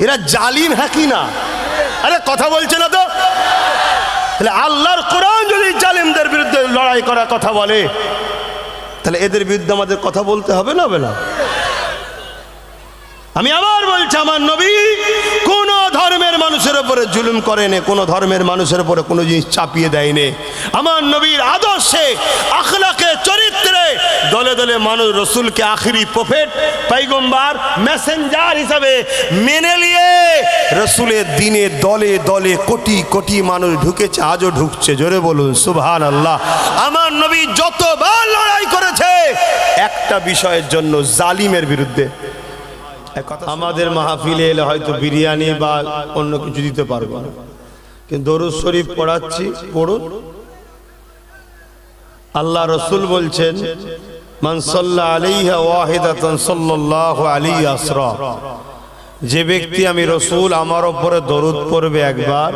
এরা জালিম হ্যাঁ কি না? আরে কথা বলছে না তো। তাহলে আল্লাহর কোরআন যদি জালিমদের বিরুদ্ধে লড়াই করার কথা বলে, তাহলে এদের বিরুদ্ধে আমাদের কথা বলতে হবে না? হবে না? আমি আবার বলছি, আমার নবী কোন ধর্মের মানুষের উপরে জুলুম করেনি, কোন ধর্মের মানুষের উপরে কোনো জিনিস চাপিয়ে দেয়নি। আমার নবীর আদর্শে, আখলাকে, চরিত্রে দলে দলে মানুষ রসুলকে আখিরি প্রফেট, পয়গম্বর, মেসেঞ্জার হিসাবে মেনে নিয়ে রসুলের দিনে দলে দলে কোটি কোটি মানুষ ঢুকেছে, আজও ঢুকছে। জোরে বলুন সুবহানাল্লাহ। আমার নবী যতবার লড়াই করেছে একটা বিষয়ের জন্য, জালিমের বিরুদ্ধে। আমাদের মাহফিলে এলে হয়তো বিরিয়ানি বা অন্য কিছু দিতে পারবো না, কিন্তু দরুদ শরীফ পড়াচ্ছি, পড়ুন। আল্লাহ রসুল বলছেন, মান সাল্লা আলাইহা ওয়াহিদাতান সাল্লাল্লাহু আলাইহি আসরা, যে ব্যক্তি আমি রসুল আমার উপরে দরুদ পড়বে একবার,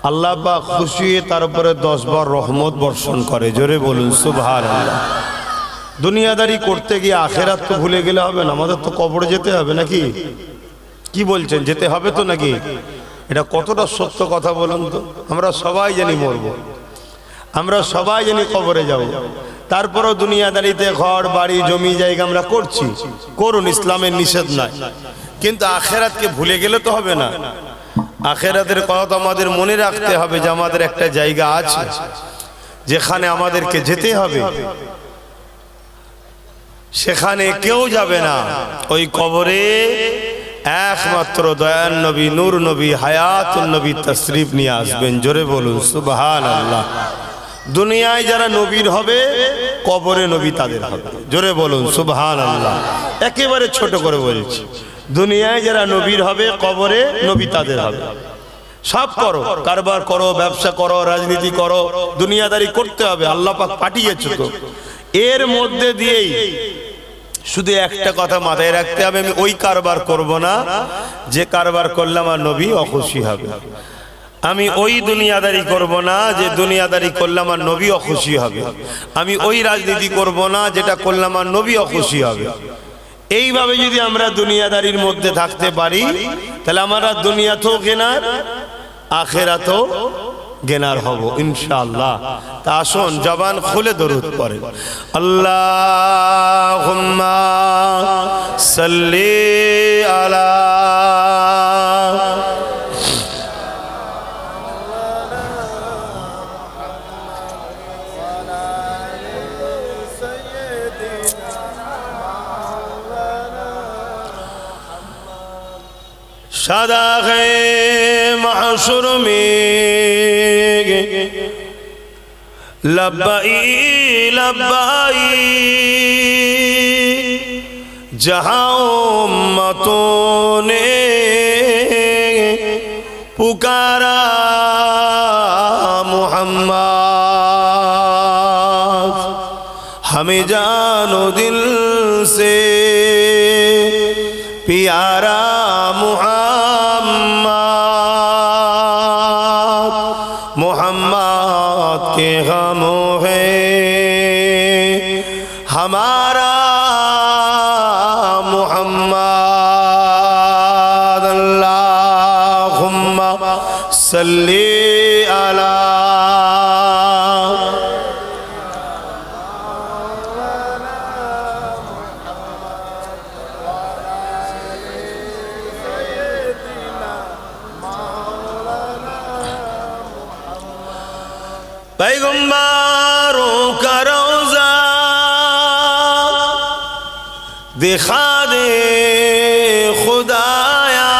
আল্লাহ পাক খুশি হয়ে তার উপরে 10 বার রহমত বর্ষণ করে। জোরে বলুন সুবহানাল্লাহ। দুনিয়াদারি করতে গিয়ে আখেরাত তো ভুলে গেলে হবে না, আমাদের তো কবরে যেতে হবে নাকি? কি বলছেন, যেতে হবে তো নাকি? এটা কতটা সত্য কথা বলুন তো। আমরা সবাই জানি মরবো, আমরা সবাই জানি কবরে যাব, তারপরও দুনিয়াদারিতে ঘর বাড়ি জমি জায়গা আমরা করছি, করুন, ইসলামের নিষেধ নাই, কিন্তু আখেরাতকে ভুলে গেলে তো হবে না। আখেরাতের কথা তো আমাদের মনে রাখতে হবে যে আমাদের একটা জায়গা আছে যেখানে আমাদেরকে যেতে হবে, সেখানে কেউ যাবে না। ওই কবরে একমাত্র দয়ান নবী, নূর নবী, হায়াতুন নবী তশরিফ নিয়ে আসবেন। জোরে বলুন সুবহানাল্লাহ। দুনিয়ায় যারা নবীর হবে, কবরে নবী তাদের হবে। জোরে বলুন সুবহানাল্লাহ। একেবারে ছোট করে বলেছি, দুনিয়ায় যারা নবীর হবে, কবরে নবী তাদের হবে। সব করো, কারবার করো, ব্যবসা করো, রাজনীতি করো, দুনিয়াদারি করতে হবে, আল্লাহ পাক পাঠিয়েছে তো। এর মধ্যে দিয়েই শুধু একটা কথা মাথায় রাখতে হবে, আমি ওই কারবার করব না যে কারবার করলে আমার নবী অখুশি হবে। আমি ওই দুনিয়াদারি করব না যে দুনিয়াদারি করলে আমার নবী অখুশি হবে। আমি ওই রাজনীতি করব না যেটা করলে আমার নবী অখুশি হবে। এইভাবে যদি আমরা দুনিয়াদারির মধ্যে থাকতে পারি, তাহলে আমরা দুনিয়াতেও গেনার, আখেরাতেও গেনার হব ইনশাআল্লাহ। তা আসুন জবান খুলে দরুদ পড়েন। আল্লাহুম্মা সাল্লি আলা शादाग़े महशर में लब्बाई लब्बाई जहाँ उम्मतों ने पुकारा मुहम्मद, हमें जानो दिल से प्यारा मुहम्मद, मुहम्मद के गमों है हमारा मुहम्मद। अल्लाहुम्मा सल्ली अला पैगम्बरों का रोज़ा दिखा दे खुदाया,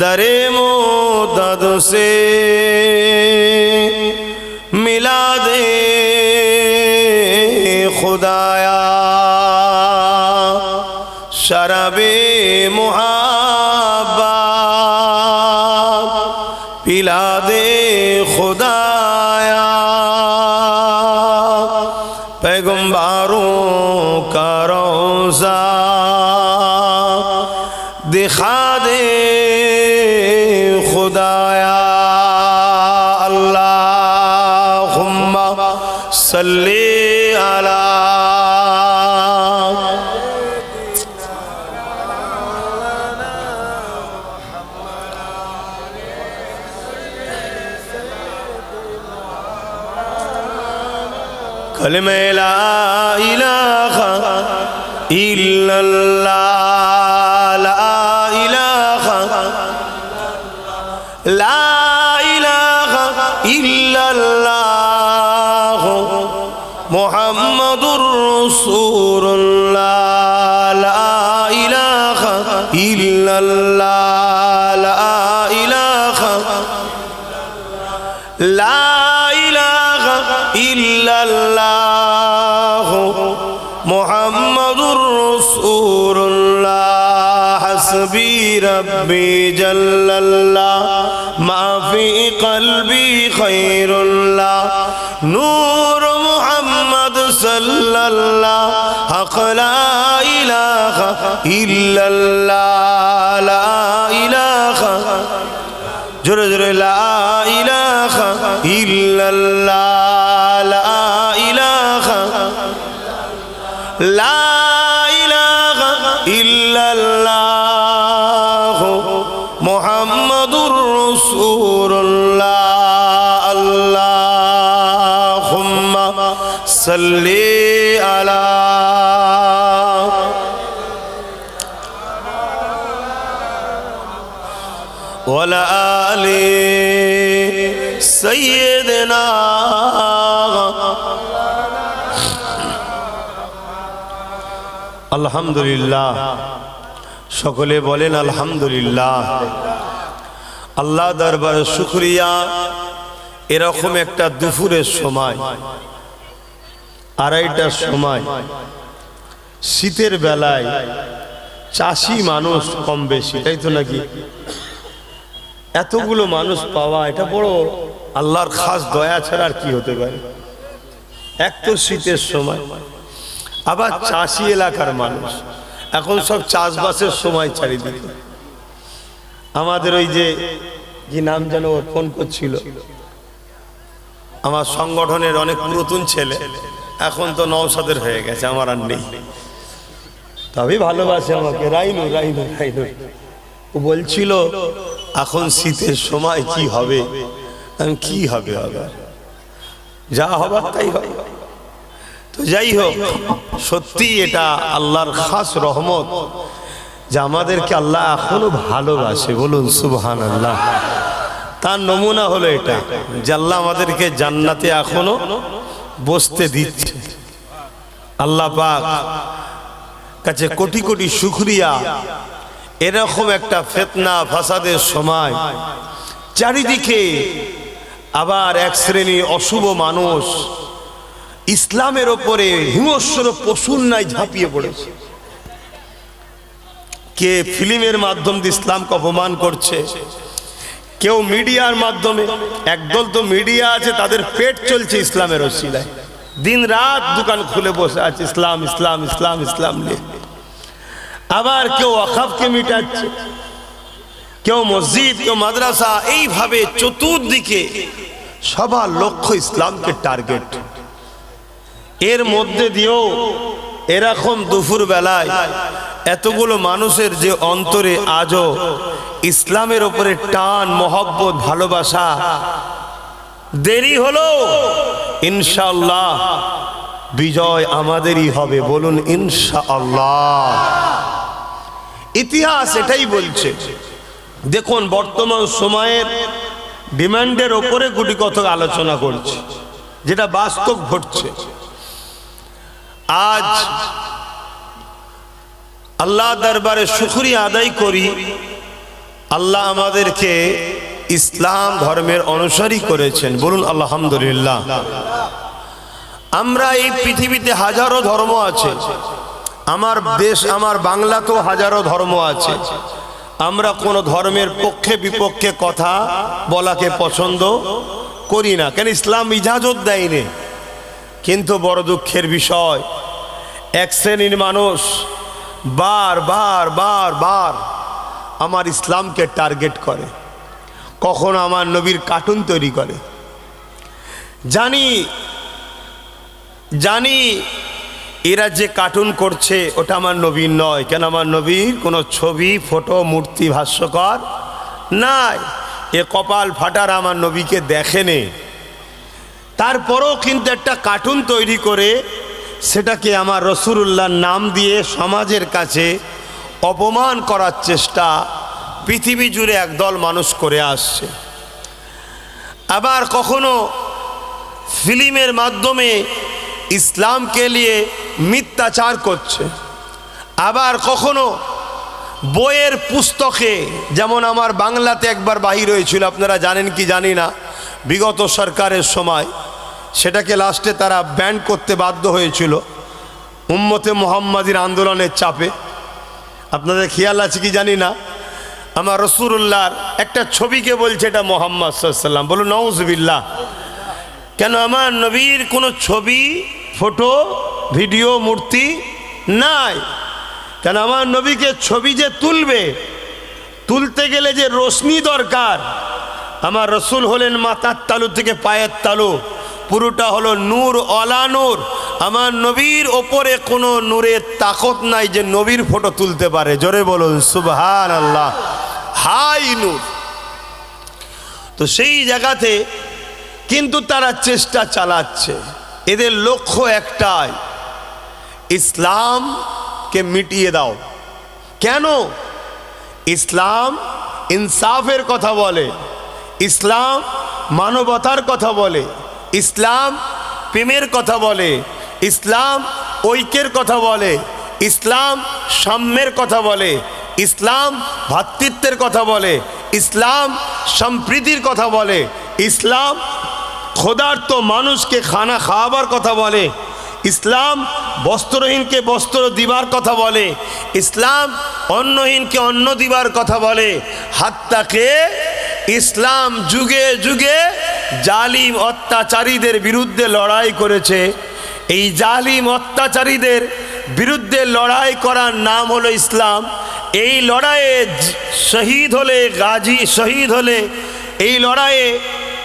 दरे मोदद से मिला दे खुदाया, शराबे मुहब्बत पिला दे खुदाया, पैगम्बरों का रोज़ा दिखा दे खुदाया। अल्लाहुम्मा सल्ली अला कलमे ला इलाहा इल्लल्लाह ला इलाहा इल्लल्लाह मुहम्मदुर रसूलुल्लाह ला इलाहा इल्लल्लाह ला इलाहा इल्लल्लाह मुहम्मदुर रसूलुल्लाह हस्बी रब्बी जल्लल्लाह मा फी क़ल्बी खैरुल्लाह नूर मुहम्मद सल्लल्लाह हक़ ला इलाहा इल्लल्लाह ला इलाहा जोरे जोरे ला इलाहा इल्लल्लाह ला इलाहा इल्लल्लाह मुहम्मदुर रसूलुल्लाह अल्लाहुम्मा सल्ली अला वला आले सय्यदना अल्हम्दुलिल्लाह सकले बोलें अल्हम्दुलिल्लाह अल्लाह दरबार शुक्रिया एरकम एकटा दुपुरेर समय आढ़ाईटार समय शीतेर बेलाय चाषी मानुष कम बेशी ताई तो नाकि एतगुलो मानुष पावा एटा बड़ो आल्लाहर खास दया छाड़ा आर कि होते पारे एक तो शीतेर समय आबार चाषी एलाकार मानुष এখন সব চাষবাসের সময় চারিদিকে আমাদের ওই যে কি নাম যেন ফোন করছিল আমার সংগঠনের অনেক নতুন ছেলে এখন তো নওশাদের হয়ে গেছে আমার আর নেই তবে ভালোবাসে আমাকে রাইনু রাইনু রাইনু ও বলছিল এখন শীতের সময় কি হবে আমি কি হবে আবার যা হবার তাই হবে তো যাই হোক সত্যি এটা আল্লাহর খাস রহমত যে আমাদেরকে আল্লাহ এখনো ভালোবাসে বলুন সুবহানাল্লাহ তার নমুনা হলো এটা যে আল্লাহ আমাদেরকে জান্নাতে এখনো বসতে দিচ্ছে আল্লাহ পাক কাছে কোটি কোটি শুকরিয়া এরকম একটা ফিতনা ফাসাদের সময় চারিদিকে আবার এক শ্রেণীর অশুভ মানুষ ইসলামের উপরে হিংস্র পশুর ন্যায় ঝাঁপিয়ে পড়েছে কে ফিল্মের মাধ্যমে ইসলামকে অপমান করছে কেউ মিডিয়ার মাধ্যমে একদল তো মিডিয়া আছে তাদের পেট চলছে ইসলামের ওসিলায় দিন রাত দোকান খুলে বসে আছে ইসলাম ইসলাম ইসলাম ইসলাম নিয়ে আবার কেউ ওয়াকফকে মিটাচ্ছে কেউ মসজিদ কেউ মাদ্রাসা এইভাবে চতুর্দিকে সবার লক্ষ্য ইসলামকে টার্গেট এর মধ্যে দিয়েও এরকম দুপুর বেলায় এতগুলো মানুষের যে অন্তরে আজও ইসলামের উপরে টান মহব্বত ভালোবাসা দেরি হলো ইনশাআল্লাহ বিজয় আমাদেরই হবে বলুন ইনশাআল্লাহ ইতিহাস এটাই বলছে দেখুন বর্তমান সময়ের ডিমান্ডের উপরে গুটি কথা আলোচনা করছে যেটা বাস্তব ঘটছে আজ আল্লাহ দরবারে শুকরিয়া আদায় করি আল্লাহ আমাদেরকে ইসলাম ধর্মের অনুসারী করেছেন বলুন আলহামদুলিল্লাহ আমরা এই পৃথিবীতে হাজারো ধর্ম আছে আমার দেশ আমার বাংলাতেও হাজারো ধর্ম আছে আমরা কোন ধর্মের পক্ষে বিপক্ষে কথা বলাকে পছন্দ করি না কেন ইসলাম ইজাজত দেয়নি কিন্তু বড় দুঃখের বিষয় এক শ্রেণীর মানুষ বার বার বার বার আমার ইসলামকে টার্গেট করে কখনো আমার নবীর কার্টুন তৈরি করে জানি জানি এরা যে কার্টুন করছে ওটা আমার নবীর নয় কেন আমার নবীর কোনো ছবি ফটো মূর্তি ভাস্যকর নাই এ কপাল ফাটার আমার নবীকে দেখেনি তারপরেও কিন্তু একটা কার্টুন তৈরি করে সেটাকে আমার রসুলুল্লাহর নাম দিয়ে সমাজের কাছে অপমান করার চেষ্টা পৃথিবী জুড়ে একদল মানুষ করে আসছে। আবার কখনো ফিল্মের মাধ্যমে ইসলামকে নিয়ে মিথ্যাচার করছে, আবার কখনো বইয়ের পুস্তকে, যেমন আমার বাংলাতে একবার বাহির হয়েছিল, আপনারা জানেন কি জানি না, বিগত সরকারের সময় সেটাকে লাস্টে তারা ব্যান করতে বাধ্য হয়েছিল উম্মতে মুহাম্মাদির আন্দোলনের চাপে। আপনাদের খেয়াল আছে কি জানি না, আমার রাসূলুল্লাহর একটা ছবিকে বলছে এটা মুহাম্মদ সাল্লাল্লাহু আলাইহি ওয়াসাল্লাম। বলো নাউযুবিল্লাহ। কেন আমার নবীর কোনো ছবি, ফটো, ভিডিও, মূর্তি নাই? কেন আমার নবীকে ছবি যে তুলবে, তুলতে গেলে যে রোশনি দরকার। আমার রসুল হলেন মাথার তালু থেকে পায়ের তালু, পুরোটা হলো নূর অলা নূর। আমার নবীর ওপরে কোনো নূরের তাকত নাই যে নবীর ফটো তুলতে পারে। জোরে বলুন সুবহানাল্লাহ। হাই নূর। তো সেই জায়গাতে কিন্তু তারা চেষ্টা চালাচ্ছে, এদের লক্ষ্য একটাই, ইসলামকে মিটিয়ে দাও। কেন? ইসলাম ইনসাফের কথা বলে, ইসলাম মানবতার কথা বলে, ইসলাম প্রেমের কথা বলে, ইসলাম ঐক্যের কথা বলে, ইসলাম সাম্যের কথা বলে, ইসলাম ভ্রাতৃত্বের কথা বলে, ইসলাম সম্প্রীতির কথা বলে, ইসলাম ক্ষুধার্ত মানুষকে খানা খাওয়াবার কথা বলে, ইসলাম বস্ত্রহীনকে বস্ত্র দিবার কথা বলে, ইসলাম অন্নহীনকে অন্ন দিবার কথা বলে। হাত্তাকে ইসলাম যুগে যুগে জালিম অত্যাচারীদের বিরুদ্ধে লড়াই করেছে। এই জালিম অত্যাচারীদের বিরুদ্ধে লড়াই করার নাম হলো ইসলাম। এই লড়াইয়ে শহীদ হলে গাজী, শহীদ হলে, এই লড়াইয়ে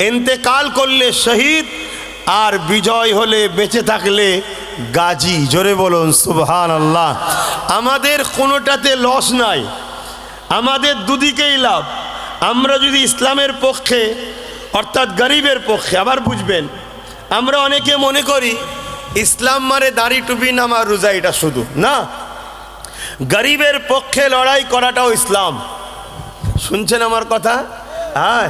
ইন্তেকাল করলে শহীদ, আর বিজয় হলে বেঁচে থাকলে গাজী। জোরে বলুন সুবহানাল্লাহ। আমাদের কোনোটাতে লস নাই, আমাদের দুদিকেই লাভ। আমরা যদি ইসলামের পক্ষে অর্থাৎ গরিবের পক্ষে, আবার বুঝবেন, আমরা অনেকে মনে করি ইসলাম মানে দাড়ি টুপি নামা রোজা, এটা শুধু না, গরিবের পক্ষে লড়াই করাটাও ইসলাম। শুনছেন আমার কথা? হ্যাঁ।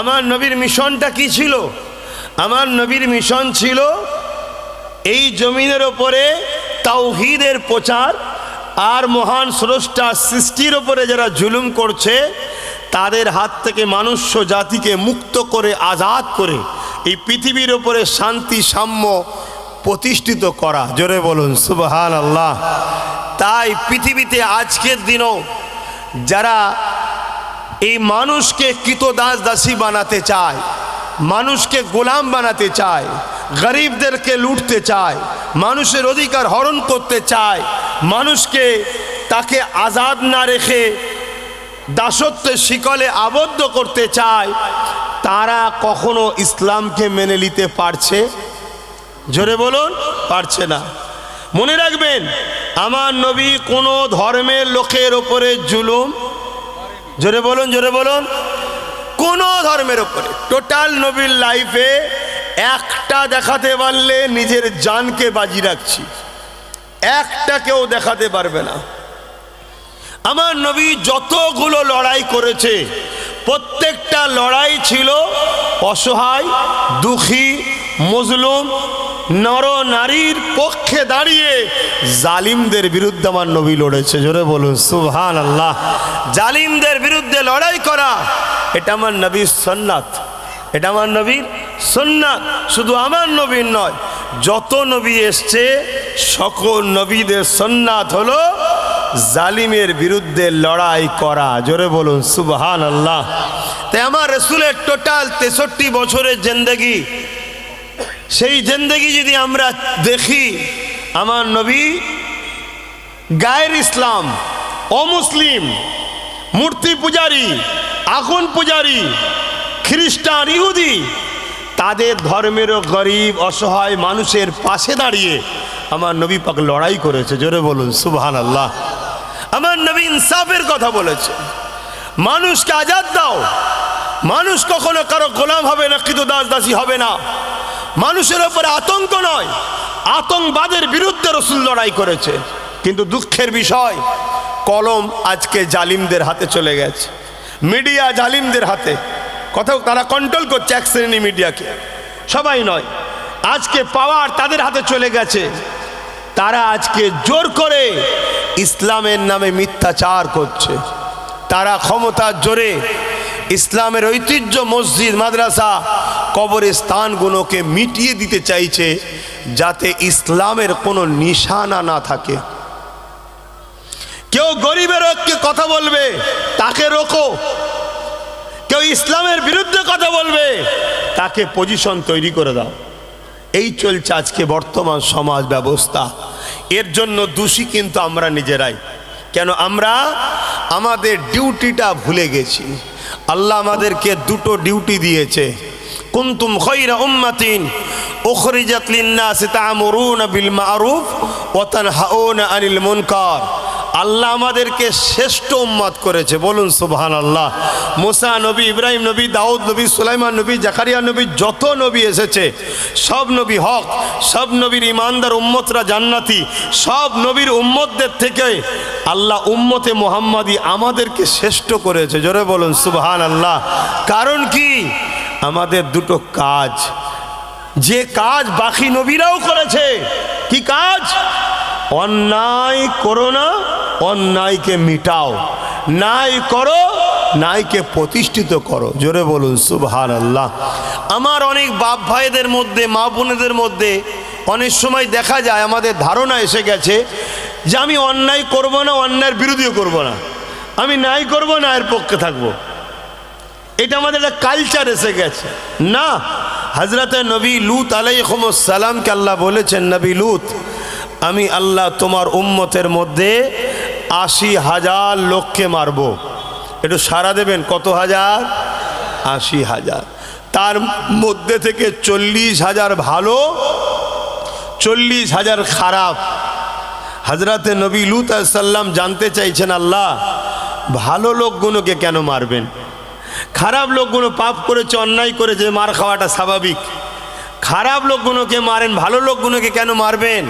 আমার নবীর মিশনটা কি ছিল? আমার নবীর মিশন ছিল এই জমিনের ওপরে তাওহীদের প্রচার, আর মহান স্রষ্টা সৃষ্টির ওপরে যারা জুলুম করছে তাদের হাত থেকে মনুষ্য জাতিকে মুক্ত করে, আজাদ করে এই পৃথিবীর ওপরে শান্তি সাম্য প্রতিষ্ঠিত করা। জোরে বলুন সুবহানাল্লাহ। তাই পৃথিবীতে আজকের দিনও যারা এই মানুষকে কৃতদাস দাসী বানাতে চায়, মানুষকে গোলাম বানাতে চায়, গরিবদেরকে লুটতে চায়, মানুষের অধিকার হরণ করতে চায়, মানুষকে তাকে আজাদ না রেখে দাসত্বের শিকলে আবদ্ধ করতে চায়, তারা কখনো ইসলামকে মেনে নিতে পারছে? জোরে বলুন, পারছে না। মনে রাখবেন, আমার নবী কোনো ধর্মের লোকের ওপরে জুলুম, জোরে বলুন, জোরে বলুন, কোন ধর্মের ওপরে, টোটাল নবীর লাইফে একটা দেখাতে পারলে নিজের জানকে বাজি রাখছি, একটা কেউ দেখাতে পারবে না। আমার নবী যতগুলো লড়াই করেছে প্রত্যেকটা লড়াই ছিল অসহায়, দুঃখী, মজলুম, নর নারীর পক্ষে দাঁড়িয়ে জালিমদের বিরুদ্ধে আমার নবী লড়েছে। জোরে বলুন সুবহানাল্লাহ। জালিমদের বিরুদ্ধে লড়াই করা এটা আমার নবীর সুন্নাত, এটা আমার নবীর সুন্নাত। শুধু আমার নবীর নয়, যত নবী এসছে সকল নবীদের সুন্নাত হলো জালিমের বিরুদ্ধে লড়াই করা। জোরে বলুন সুবহানাল্লাহ। তাই আমার রাসূলের টোটাল 63 বছরের জিন্দেগি, সেই জিন্দেগি যদি আমরা দেখি, আমার নবী গায়ের ইসলাম, অমুসলিম, মূর্তি পূজারী, আগুন পূজারী, খ্রিস্টান, ইহুদি, তাদের ধর্মেরও গরিব অসহায় মানুষের পাশে দাঁড়িয়ে আমার নবী পাক লড়াই করেছে। জোরে বলুন সুবহানাল্লাহ। আমার নবী ইনসাফের কথা বলেছে, মানুষকে আজাদ দাও, মানুষ কখনো কারো গোলাম হবে না, কৃতদাস দাসী হবে না। মানুষের উপরে আতঙ্ক নয়, আতঙ্কবাদের বিরুদ্ধে রাসূল লড়াই করেছে। কিন্তু দুঃখের বিষয়, কলম আজকে জালিমদের হাতে চলে গেছে, মিডিয়া জালিমদের হাতে। কোথাও তারা কন্ট্রোল করছে এক শ্রেণী মিডিয়াকে, সবাই নয়। আজকে পাওয়ার তাদের হাতে চলে গেছে। তারা আজকে জোর করে ইসলামের নামে মিথ্যাচার করছে। তারা ক্ষমতার জোরে ইসলামের ঐতিহ্য, মসজিদ, মাদ্রাসা, কবরস্থানগুলোকে মিটিয়ে দিতে চাইছে, যাতে ইসলামের কোনো নিশানা না থাকে। কেউ গরিবের হককে কথা বলবে, তাকে রোকো। কেউ ইসলামের বিরুদ্ধে কথা বলবে, তাকে পজিশন তৈরি করে দাও। এই চলছে আজকে বর্তমান সমাজ ব্যবস্থা। এর জন্য দোষী কিন্তু আমরা নিজেরাই। কেন? আমরা আমাদের ডিউটিটা ভুলে গেছি। আল্লাহ আমাদেরকে দুটো ডিউটি দিয়েছে। কুনতুম খায়রা উম্মাতিন উখরিজাত লিন-নাসি তা'মুরুনা বিল মা'রুফ ওয়া তানহাউনা আনিল মুনকার। আল্লাহ আমাদেরকে শ্রেষ্ঠ উম্মত করেছে, বলুন সুবহানাল্লাহ। মুসা নবী, ইব্রাহিম নবী, দাউদ নবী, সুলাইমান নবী, জাকারিয়া নবী, যত নবী এসেছে সব নবী হক, সব নবীর ইমানদার উম্মতরা জান্নাতি। সব নবীর উম্মতদের থেকে আল্লাহ উম্মতে মুহাম্মাদি আমাদেরকে শ্রেষ্ঠ করেছে, জোরে বলুন সুবহানাল্লাহ। কারণ কি? আমাদের দুটো কাজ, যে কাজ বাকি নবীরাও করেছে। কি কাজ? অন্যায় করো না, অন্যায়কে মিটাও, ন্যায় করো, ন্যায়কে প্রতিষ্ঠিত করো, জোরে বলুন সুবহানাল্লাহ। আমার অনেক বাপ ভাইদের মধ্যে, মা বোনেদের মধ্যে অনেক সময় দেখা যায় আমাদের ধারণা এসে গেছে যে আমি অন্যায় করব না, অন্যায়ের বিরোধীও করব না, আমি ন্যায় করব, ন্যায়ের পক্ষে থাকব। এটা আমাদের একটা কালচার এসে গেছে। না, হযরতে নবী লূত আলাইহিস সালামকে আল্লাহ বলেছেন, নবী লূত, আমি আল্লাহ তোমার উম্মতের মধ্যে ৮০,০০০ লোককে মারব। একটু সাড়া দেবেন, কত হাজার? ৮০,০০০। তার মধ্যে থেকে ৪০,০০০ ভালো, ৪০,০০০ খারাপ। হযরতে নবী লূত আলাইহিস সালাম জানতে চাইছেন, আল্লাহ ভালো লোকগুলোকে কেন মারবেন? খারাপ লোকগুলো পাপ করেছে, অন্যায় করেছে, মার খাওয়াটা স্বাভাবিক। খারাপ লোকগুলোকে মারেন, ভালো লোকগুলোকে কেন মারবেন?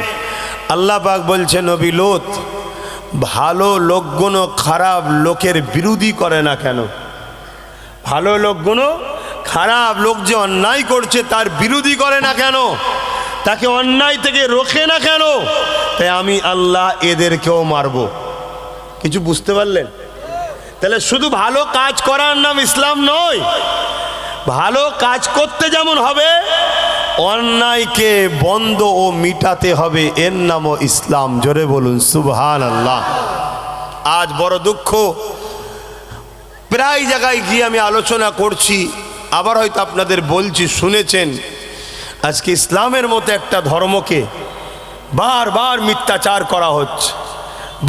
আল্লাহ পাক বলছে, নবী লূত, ভালো লোকগুলো খারাপ লোকের বিরোধী করে না কেন? ভালো লোকগুলো খারাপ লোক যে অন্যায় করছে তার বিরোধী করে না কেন? তাকে অন্যায় থেকে রোখে না কেন? তাই আমি আল্লাহ এদেরকেও মারব। কিছু বুঝতে পারলেন? তাহলে শুধু ভালো কাজ করার নাম ইসলাম নয়। ভালো কাজ করতে যেমন হবে, অন্যায়কে বন্ধ ও মিটাতে হবে, এর নামও ইসলাম, জোরে বলুন সুবহানাল্লাহ। আজ বড় দুঃখ, প্রায় জায়গায় গিয়ে আমি আলোচনা করছি, আবার হয়তো আপনাদের বলছি, শুনেছেন, আজকে ইসলামের মতো একটা ধর্মকে বারবার মিথ্যাচার করা হচ্ছে,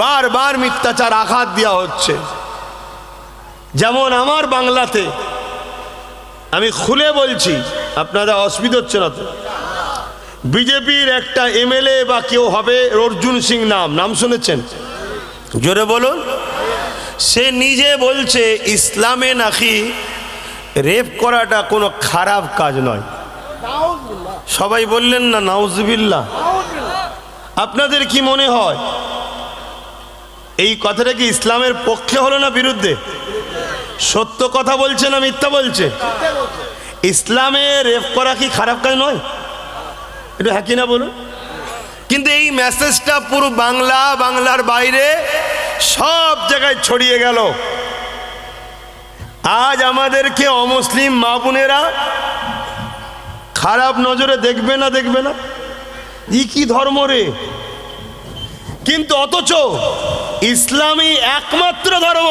বারবার মিথ্যাচার আঘাত দেওয়া হচ্ছে। যেমন আমার বাংলাতে, আমি খুলে বলছি, আপনারা অসুবিধা হচ্ছে না তো? বিজেপির একটা এমএলএ বা কেউ হবে, অর্জুন সিং নাম শুনেছেন? জোরে বলুন। সে নিজে বলছে ইসলামে নাকি রেপ করাটা কোনো খারাপ কাজ নয়। সবাই বললেন না নাউজুবিল্লাহ? আপনাদের কি মনে হয় এই কথাটা কি ইসলামের পক্ষে হলো না বিরুদ্ধে? সত্য কথা বলছে না মিথ্যা বলছে? ইসলামে রেপ করা কি খারাপ কাজ নয়? একটু হ্যাঁ কি না বলুন। কিন্তু এই মেসেজটা পুরো বাংলা, বাংলার বাইরে সব জায়গায় ছড়িয়ে গেল। আজ আমাদেরকে অমুসলিম মা বোনেরা খারাপ নজরে দেখবে না, দেখবে না, ই কি ধর্ম রে? কিন্তু অথচ ইসলামই একমাত্র ধর্ম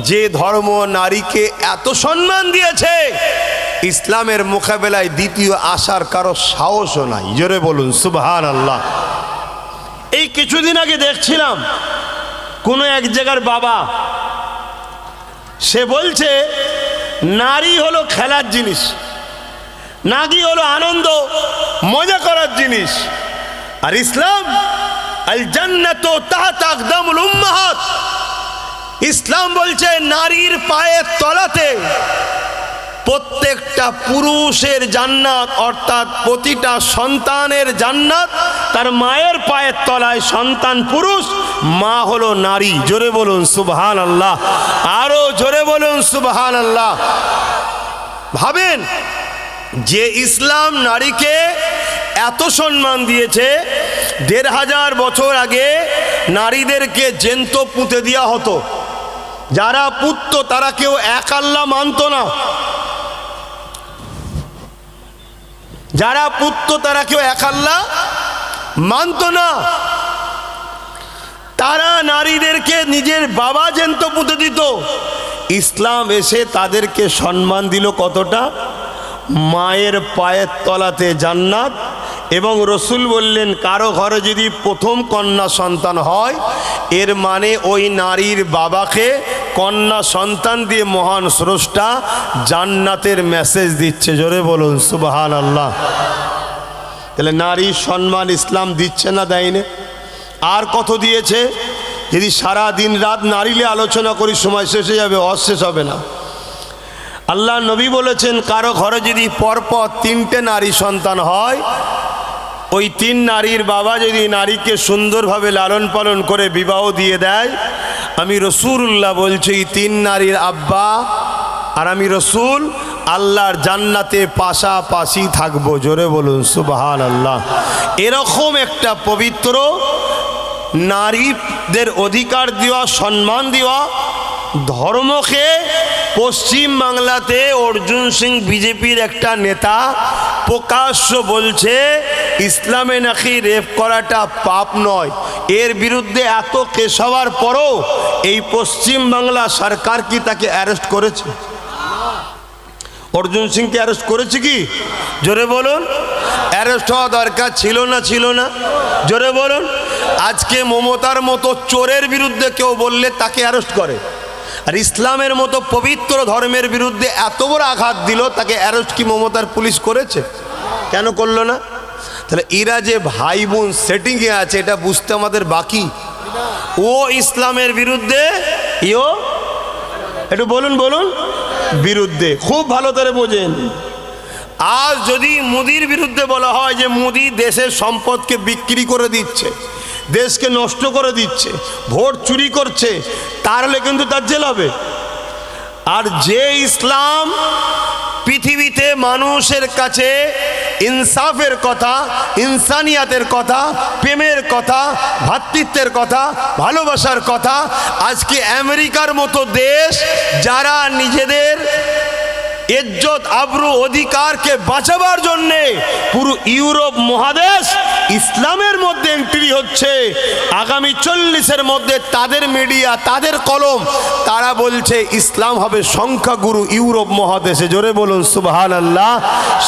যে ধর্ম নারীকে এত সম্মান দিয়েছে, ইসলামের মোকাবেলায় দ্বিতীয় আসার কারো সাহসও নাই, জোরে বলুন সুবহানাল্লাহ। এই কিছুদিন আগে দেখছিলাম কোনো এক জায়গার বাবা, সে বলছে নারী হলো খেলার জিনিস, নারী হলো আনন্দ মজা করার জিনিস, আর ইসলাম আল জান্নাতু তাহতা আকদামুল উম্মাহাত। ইসলাম বলছে নারীর পায়ের তলাতে প্রত্যেকটা পুরুষের জান্নাত, অর্থাৎ প্রতিটা সন্তানের জান্নাত তার মায়ের পায়ের তলায়। সন্তান পুরুষ, মা হলো নারী। জোরে বলুন সুবহানাল্লাহ, আরো জোরে বলুন সুবহানাল্লাহ। ভাবেন যে ইসলাম নারীকে এত সম্মান দিয়েছে, ১৫০০ বছর আগে নারীদেরকে জ্যান্ত পুঁতে দেওয়া হতো। যারা পুতত তারা কেউ এক আল্লাহ মানত না, যারা পুতত তারা কেউ এক আল্লাহ মানত না। তারা নারীদেরকে নিজের বাবা জ্যান্ত পুঁতে দিত। ইসলাম এসে তাদেরকে সম্মান দিল কতটা, মায়ের পায়ের তলাতে জান্নাত। এবং রসুল বললেন কারো ঘরে যদি প্রথম কন্যা সন্তান হয়, এর মানে ওই নারীর বাবাকে কন্যা সন্তান দিয়ে মহান স্রষ্টা জান্নাতের মেসেজ দিচ্ছে। জোরে বলুন সুবহানাল্লাহ। তাহলে নারীর সম্মান ইসলাম দিচ্ছে না, দেয়নি? আর কত দিয়েছে? যদি সারা দিন রাত নারীলে আলোচনা করি সময় শেষ হয়ে যাবে, অশেষ হবে না। আল্লাহ নবী বলেছেন কারো ঘরে যদি পরপর 3টে নারী সন্তান হয়, ওই 3 নারীর বাবা যদি নারীকে সুন্দরভাবে লালন পালন করে বিবাহ দিয়ে দেয়, আমি রাসূলুল্লাহ বলছি 3 নারীর আব্বা আর আমি রাসূল আল্লাহর জান্নাতে পাশাপাশি থাকবো। জোরে বলুন সুবহানাল্লাহ। এরকম একটা পবিত্র নারীদের অধিকার দেওয়া, সম্মান দেওয়া ধর্মকে পশ্চিম বাংলাতে অর্জুন সিং বিজেপির একটা নেতা প্রকাশ্য বলছে ইসলামে নাকি রেপ করাটা পাপ নয়। এর বিরুদ্ধে এত কেস হওয়ার পরও এই পশ্চিম বাংলা সরকার কি তাকে অ্যারেস্ট করেছে? অর্জুন সিংকে অ্যারেস্ট করেছে কি? জোরে বলুন। অ্যারেস্ট হওয়া দরকার ছিল না, ছিল না? জোরে বলুন। আজকে মমতার মতো চোরের বিরুদ্ধে কেউ বললে তাকে অ্যারেস্ট করে, আর ইসলামের মতো পবিত্র ধর্মের বিরুদ্ধে এত বড় আঘাত দিল, তাকে অ্যারেস্ট কি মমতার পুলিশ করেছে? কেন করলো না? তাহলে এরা যে ভাই বোন সেটিংয়ে আছে এটা বুঝতে আমাদের বাকি। ও ইসলামের বিরুদ্ধে, ইও একটু বলুন বলুন বিরুদ্ধে। খুব ভালো করে বোঝেন। আজ যদি মোদির বিরুদ্ধে বলা হয় যে মোদি দেশের সম্পদকে বিক্রি করে দিচ্ছে, দেশকে নষ্ট করে দিচ্ছে, ভোট চুরি করছে, তাহলে কিন্তু তার জেল হবে। আর যে ইসলাম পৃথিবীতে মানুষের কাছে ইনসাফের কথা, ইনসানিয়াতের কথা, প্রেমের কথা, ভ্রাতৃত্বের কথা, ভালোবাসার কথা, আজকে আমেরিকার মতো দেশ যারা নিজেদের ইজ্জত আবরু অধিকারকে বাঁচাবার জন্যে পুরো ইউরোপ মহাদেশ ইসলামের মধ্যে এন্ট্রি হচ্ছে, আগামী 40-এর মধ্যে তাদের মিডিয়া, তাদের কলম, তারা বলছে ইসলাম হবে সংখ্যাগুরু ইউরোপ মহাদেশে। জোরে বলুন সুবহানাল্লাহ।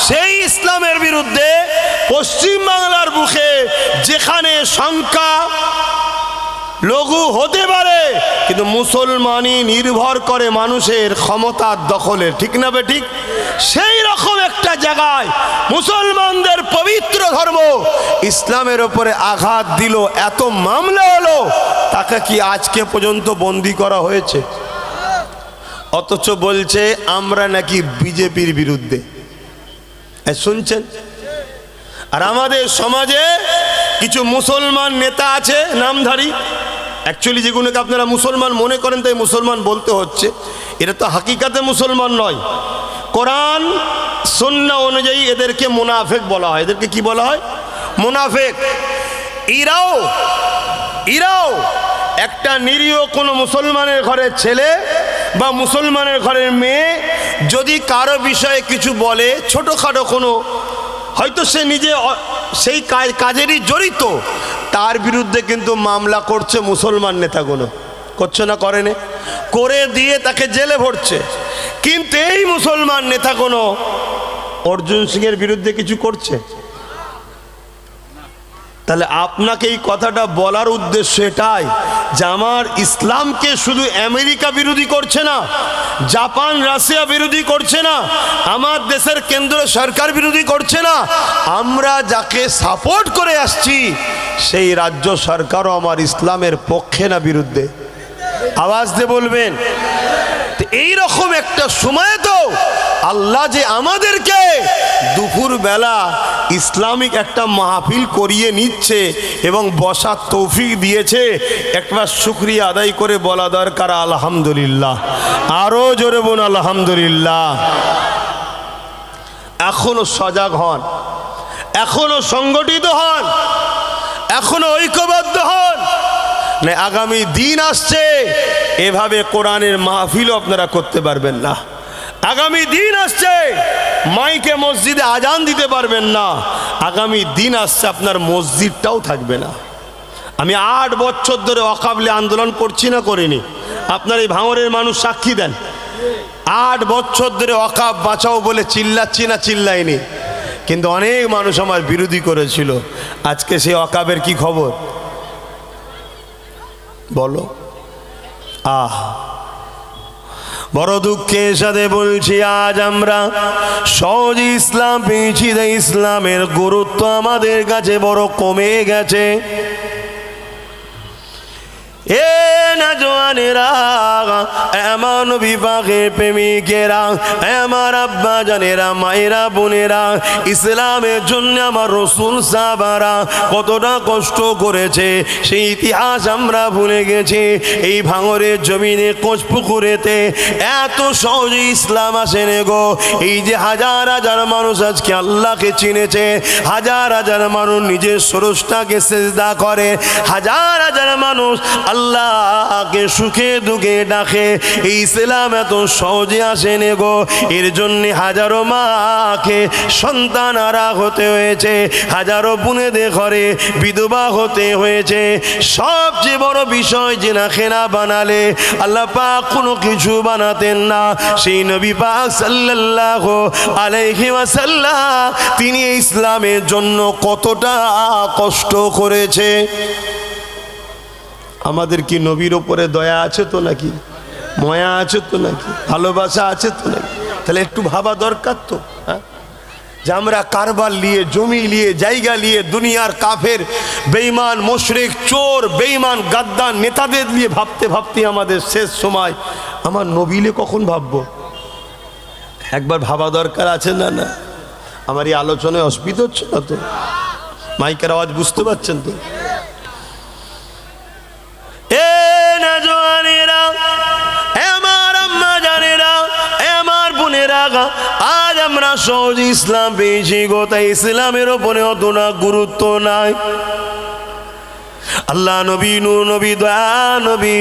সেই ইসলামের বিরুদ্ধে পশ্চিম বাংলার বুকে যেখানে সংখ্যা লঘু হতে পারে, কিন্তু মুসলমানই নির্ভর করে মানুষের ক্ষমতার দখলে, ঠিক না বে ঠিক? সেই রকম একটা জায়গায় মুসলমানদের পবিত্র ধর্ম ইসলামের ওপরে আঘাত দিল, এত মামলা হলো, তাকে কি আজকে পর্যন্ত বন্দী করা হয়েছে? অথচ বলছে আমরা নাকি বিজেপির বিরুদ্ধে। শুনছেন? আর আমাদের সমাজে কিছু মুসলমান নেতা আছে নামধারী, অ্যাকচুয়ালি যেগুলোকে আপনারা মুসলমান মনে করেন তাই মুসলমান বলতে হচ্ছে, এরা তো হাকিকাতে মুসলমান নয়। কোরআন সুন্নাহ অনুযায়ী এদেরকে মুনাফেক বলা হয়। এদেরকে কি বলা হয়? মুনাফেক। এরাও একটা নিরীহ কোনো মুসলমানের ঘরের ছেলে বা মুসলমানের ঘরের মেয়ে যদি কারো বিষয়ে কিছু বলে, ছোটোখাটো কোনো, হয়তো সে নিজে সেই কাজেরই জড়িত, তার বিরুদ্ধে কিন্তু মামলা করছে মুসলমান নেতাগুলো। করছে না? করেনি? করে দিয়ে তাকে জেলে ভরছে। কিন্তু এই মুসলমান নেতাগুলো অর্জুন সিংয়ের বিরুদ্ধে কিছু করছে? তাহলে আপনাকে এই কথাটা বলার উদ্দেশ্য এটাই যে আমার ইসলামকে শুধু আমেরিকা বিরোধী করছে না, জাপান রাশিয়া বিরোধী করছে না, আমার দেশের কেন্দ্র সরকার বিরোধী করছে না, আমরা যাকে সাপোর্ট করে আসছি সেই রাজ্য সরকারও আমার ইসলামের পক্ষে না বিরুদ্ধে? আওয়াজ দিয়ে বলবেন। এই রকম একটা সময় তো আল্লাহ যে আমাদেরকে দুপুর বেলা ইসলামিক একটা মাহফিল করিয়ে নিচ্ছে এবং বসার তৌফিক দিয়েছে, একবার শুকরিয়া আদায় করে বলা দরকার আলহামদুলিল্লাহ। আরো জোরে বলুন আলহামদুলিল্লাহ। এখনো সজাগ হন, এখনো সংগঠিত হন, এখনো ঐক্যবদ্ধ হন, না আগামী দিন আসছে এভাবে কোরআনের মাহফিলও আপনারা করতে পারবেন না। আগামী দিন আসছে মাইকে মসজিদে আজান দিতে পারবেন না। আগামী দিন আসছে আপনার মসজিদটাও থাকবে না। আমি 8 বছর ধরে ওয়াকাফলি আন্দোলন করছি না করিনি? আপনার এই ভাঙড়ের মানুষ সাক্ষী দেন। 8 বছর ধরে ওয়াকাফ বাঁচাও বলে চিল্লাচ্ছি না চিল্লাইনি, কিন্তু অনেক মানুষ আমার বিরোধী করেছিল। আজকে সেই ওয়াকাফের কি খবর বলো? বড় দুঃখের সাথে বলছি, আজ আমরা সহজ ইসলাম পেয়েছি, ইসলামের গুরুত্ব আমাদের কাছে বড় কমে গেছে। এ নওজওয়ানেরা, আমার নবী পাকের প্রেমিকেরা, আমার আব্বা জানেরা, মায়েরা, বোনেরা, ইসলামের জন্য আমার রাসূল সাহাবারা কতটা কষ্ট করেছে সেই ইতিহাস আমরা ভুলে গেছি। এই ভাঙরের জমিনে কোচপুকুরেতে এত সহজে ইসলাম আসেনি গো। এই যে হাজার হাজার মানুষ আজকে আল্লাহকে চিনেছে, হাজার হাজার মানুষ নিজের স্রষ্টাকে সিজদা করে, হাজার হাজার মানুষ আল্লাহকে সুখে দুঃখে ডাকে, এই ইসলাম এত সহজে আসেনি গো। এর জন্য হাজারো মাকে সন্তান হারা হতে হয়েছে, হাজারো বোনেদের ঘরে বিধবা হতে হয়েছে। সবচেয়ে বড় বিষয় যে না খেনা বানালে আল্লাহ পাক কোনো কিছু বানাতেন না। সেই নবী পাক সাল্লাল্লাহু আলাইহি ওয়াসাল্লাম তিনি ইসলামের জন্য কতটা কষ্ট করেছে। আমাদের কি নবীর ওপরে দয়া আছে তো নাকি? মায়া আছে তো নাকি? ভালোবাসা আছে তো নাকি? তাহলে একটু ভাবা দরকার তো, হ্যাঁ, যে আমরা কারবার নিয়ে, জমি নিয়ে, জায়গা নিয়ে, দুনিয়ার কাফের বেঈমান মুশরিক চোর বেঈমান গাদ্দার নেতাদের নিয়ে ভাবতে ভাবতে আমাদের শেষ সময়। আমার নবীলে কখন ভাববো? একবার ভাবা দরকার আছে না? না, আমার এই আলোচনায় অসুবিধা হচ্ছে না তো? মাইকের আওয়াজ বুঝতে পারছেন তো? এ নওজওয়ানেরা, আমার আম্মা জানেরা, আমার বোনেরা, আজ আমরা সহজ ইসলাম পেয়েছি গো, তাই ইসলামের ওপরে অতটা গুরুত্ব নাই। আল্লাহ নবী, নূর নবী, দয়া নবী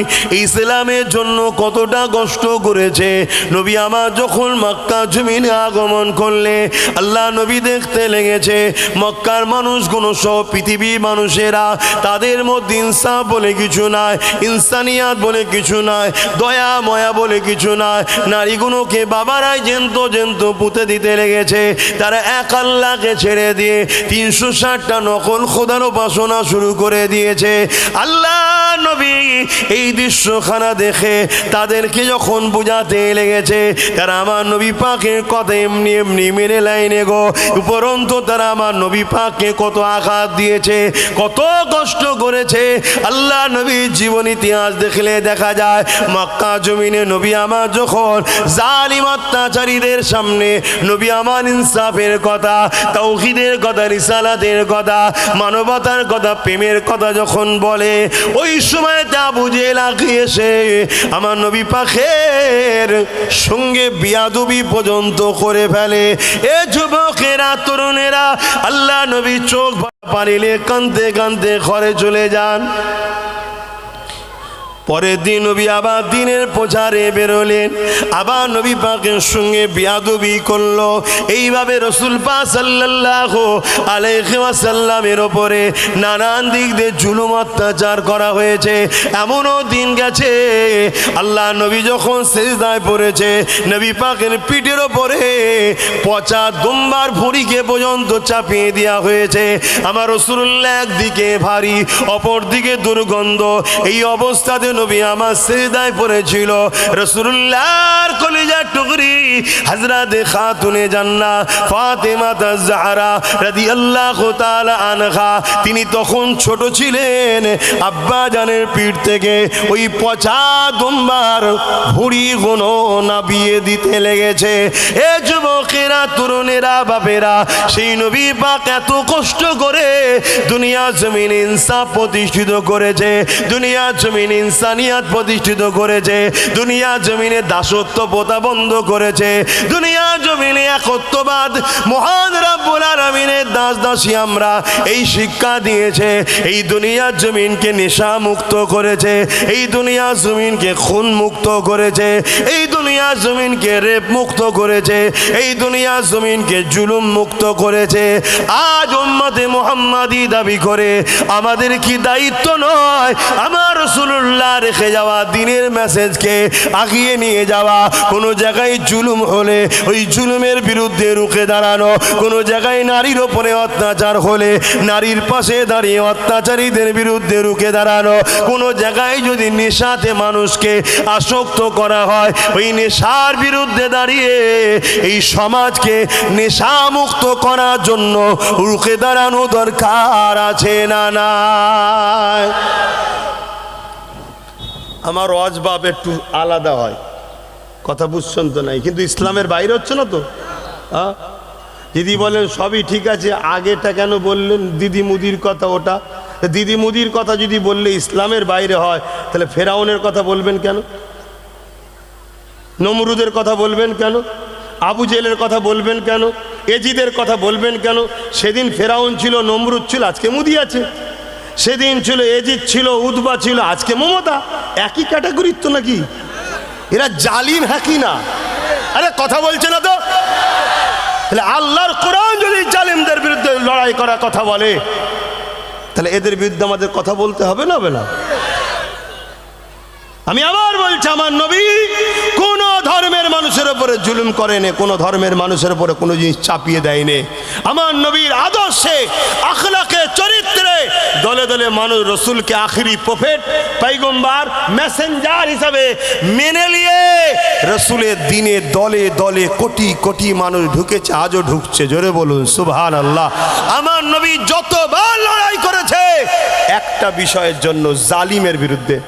ইসলামের জন্য কতটা কষ্ট করেছে। নবী আমার যখন মক্কা জমিনে আগমন করলে আল্লাহ নবী দেখতে লেগেছে মক্কার মানুষগুলো সব পৃথিবীর মানুষেরা, তাদের মধ্যে ইনসাফ বলে কিছু নাই, ইনসানিয়াত বলে কিছু নাই, দয়া ময়া বলে কিছু নাই। নারীগুলোকে বাবারাই জেন্ত পুঁতে দিতে লেগেছে। তারা এক আল্লাহকে ছেড়ে দিয়ে 360টা নকল খোদার উপাসনা শুরু করে দিয়েছে। আল্লাহ নবী এই দৃশ্যখানা দেখে তাদেরকে যখন বুঝাতে লেগেছে, তারা আমার নবী পাকের কথা এমনি এমনি মেনে লাইনে গো। উপরন্তু তারা আমার নবী পাককে কত আঘাত দিয়েছে, কত কষ্ট করেছে। আল্লাহ নবীর জীবন ইতিহাস দেখলে দেখা যায় মক্কা জমিনে নবী আমার যখন জালিম অত্যাচারীদের সামনে নবী আমার ইনসাফের কথা, তাওহীদের কথা, রিসালাতের কথা, মানবতার কথা, প্রেমের কথা যখন বলে, ওই সময় তা বুঝে লাগিয়ে এসে আমার নবী পাকের সঙ্গে বিয়াদবি পর্যন্ত করে ফেলে। এ যুবকেরা, তরুণেরা, আল্লাহ নবী চোখ পানিলে কাঁদতে কাঁদতে ঘরে চলে যান। পরের দিন নবী আবার দিনের প্রচারে বেরোলেন, আবার নবী পাকের সঙ্গে বিয়াদবি করলো। এইভাবে রাসূল পাক সাল্লাল্লাহু আলাইহি ওয়াসাল্লামের ওপরে নানান দিক দিয়ে জুলুম অত্যাচার করা হয়েছে। এমনও দিন গেছে আল্লাহ নবী যখন সিজদায় পড়েছে, নবী পাকের পিঠের ওপরে পচা দুম্বার ভুঁড়িকে পর্যন্ত চাপিয়ে দেওয়া হয়েছে। আমার রাসূলুল্লাহ একদিকে ভারী, অপর দিকে দুর্গন্ধ। এই অবস্থাতে নবী আমার সিজদায় পড়েছিল। রাসূলুল্লাহর কলিজার টুকরি হযরত খাতুনে জান্নাত ফাতেমা আয-জাহরা রাদিয়াল্লাহু তাআলা আনহা, তিনি তখন ছোট ছিলেন। আব্বা জানের পিঠ থেকে ওই পচা দুম্বার ভুঁড়ি গুলো নাবিয়ে দিতে লেগেছে। এ যুবকেরা, তরুণেরা, বাপেরা, সেই নবী পাক এত কষ্ট করে দুনিয়া জমিন ইনসাফ প্রতিষ্ঠিত করেছে, দুনিয়া জমিন ইনসানিয়াত প্রতিষ্ঠিত করেছে, দুনিয়া জমিনে দাসত্ব প্রথা বন্ধ করেছে, দুনিয়া জমিনে একত্ববাদ মহান রব্বুল আলামিনের দাস দাসী আমরা এই শিক্ষা দিয়েছে। এই দুনিয়া জমিনকে নেশা মুক্ত করেছে, এই দুনিয়া জমিনকে খুন মুক্ত করেছে, এই দুনিয়া জমিনকে রেপ মুক্ত করেছে, এই দুনিয়া জমিনকে জুলুম মুক্ত করেছে। আজ উম্মতে মুহাম্মাদি দাবি করে আমাদের কি দায়িত্ব নয় আমার রাসূলুল্লাহ রেখে যাওয়া দ্বীনের মেসেজকে আগিয়ে নিয়ে যাওয়া? কোনো জায়গায় জুলুম হলে ওই জুলুমের বিরুদ্ধে রুখে দাঁড়ানো, কোনো জায়গায় নারীর ওপরে অত্যাচার হলে নারীর পাশে দাঁড়িয়ে অত্যাচারীদের বিরুদ্ধে রুখে দাঁড়ানো, কোনো জায়গায় যদি নেশাতে মানুষকে আসক্ত করা হয় ওই নেশার বিরুদ্ধে দাঁড়িয়ে এই সমাজকে নেশামুক্ত করার জন্য রুখে দাঁড়ানো দরকার আছে না নাই? আমার ওয়াজবাব একটু আলাদা হয়, কথা বুঝছেন তো? নাই কিন্তু ইসলামের বাইরে হচ্ছে না তো। দিদি বলেন সবই ঠিক আছে, আগেটা কেন বললেন দিদি মুদির কথা? ওটা দিদি মুদির কথা যদি বললে ইসলামের বাইরে হয় তাহলে ফেরাউনের কথা বলবেন কেন? নমরুদের কথা বলবেন কেন? আবু জেলের কথা বলবেন কেন? এজিদের কথা বলবেন কেন? সেদিন ফেরাউন ছিল, নমরুদ ছিল, আজকে মুদি আছে। সেদিন ছিল এজিদ ছিল, উতবা ছিল, আজকে মমতা। একই ক্যাটাগরির তো নাকি? এরা জালিম হ্যাঁ কি না? আরে কথা বলছে না তো? তাহলে আল্লাহর কোরআন যদি জালিমদের বিরুদ্ধে লড়াই করার কথা বলে তাহলে এদের বিরুদ্ধে আমাদের কথা বলতে হবে না? হবে না? আমি আবার বলছি, আমার নবী কোন ধর্মের মানুষের উপরে জুলুম করেনি, কোন ধর্মের মানুষের উপরে কোনো জিনিস চাপিয়ে দেয়নি। আমার নবীর আদর্শে, আখলাকে, চরিত্রে দলে দলে মানুষ রসুলকে আখিরি প্রফেট, পয়গম্বর, মেসেঞ্জার হিসাবে মেনে নিয়ে রসুলের দিনে দলে দলে কোটি কোটি মানুষ ঢুকেছে, আজও ঢুকছে। জোরে বলুন সুবহানাল্লাহ। আমার নবী যতবার লড়াই করেছে একটা বিষয়ের জন্য, জালিমের বিরুদ্ধে।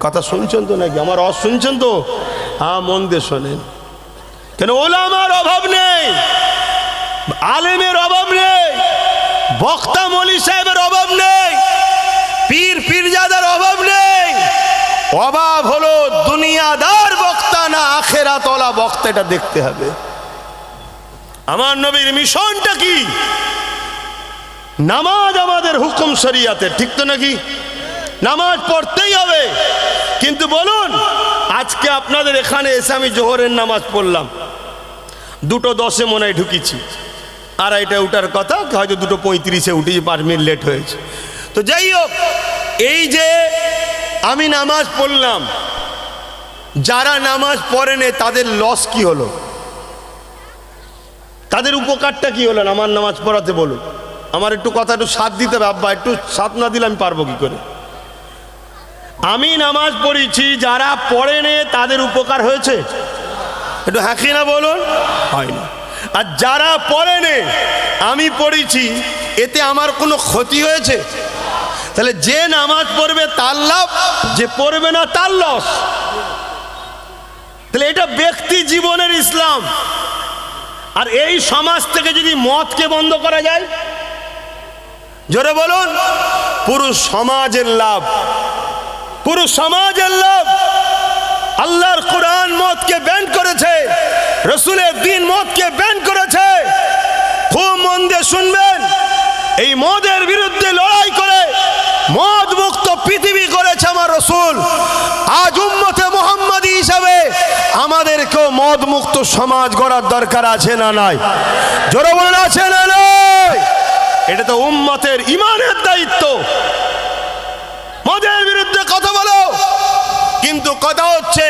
কথা শুনছেন তো নাকি? আমার শুনছেন তো? হ্যাঁ, মন দিয়ে শোনেন। কেন ওলামার অভাব নেই, আলেমের অভাব নেই, বক্তা মৌলী সাহেবের অভাব নেই, পীর পীরজাদার অভাব নেই। অভাব হলো দুনিয়াদার বক্তা না আখেরাতওয়ালা বক্তা, এটা দেখতে হবে। আমার নবীর মিশনটা কি? নামাজ আমাদের হুকুম শরিয়াতে, ঠিক তো নাকি? নামাজ পড়তেই হবে। কিন্তু বলুন, আজকে আপনাদের এখানে এসে আমি জোহরের নামাজ পড়লাম, 2:10 মনে হয় ঢুকিছি, 2:30 উঠার কথা, হয়তো 2:35 উঠেছি, 5 মিনিট লেট হয়েছে। তো যাই হোক, এই যে আমি নামাজ পড়লাম, যারা নামাজ পড়েনি তাদের লস কি হলো? তাদের উপকারটা কি হলো আমার নামাজ পড়াতে? বলুন। আমার একটু কথা একটু সাথ দিতে হবে আব্বা, একটু সাথ না দিলে আমি পারবো কি করে? আমি নামাজ পড়েছি, যারা পড়েনি তাদের উপকার হয়েছে? একটু হাঁকি না বলুন। হয় না। আর যারা পড়েনি আমি পড়েছি, এতে আমার কোনো ক্ষতি হয়েছে? তাহলে যে নামাজ পড়বে তার লাভ, যে পড়বে না তার লস। তাহলে এটা ব্যক্তি জীবনের ইসলাম। আর এই সমাজ থেকে যদি মদকে বন্ধ করা যায়, জোরে বলুন, পুরো সমাজের লাভ, পুরো সমাজের লাভ। আল্লাহর কোরআন মদকে ব্যান করেছে, রসুলের দ্বীন মদকে ব্যান করেছে। খুব মন দিয়ে শুনবেন, এই মদের বিরুদ্ধে লড়াই করে মদ মুক্ত পৃথিবী করেছে আমার রসুল। আজ উম্মতে মুহাম্মাদী হিসাবে আমাদেরকেও মদ মুক্ত সমাজ গড়ার দরকার আছে না নাই? জোরে বলুন, আছে না নাই? এটা তো উম্মতের ইমানের দায়িত্ব। মদের বিরুদ্ধে কথা বলো, কিন্তু কথা হচ্ছে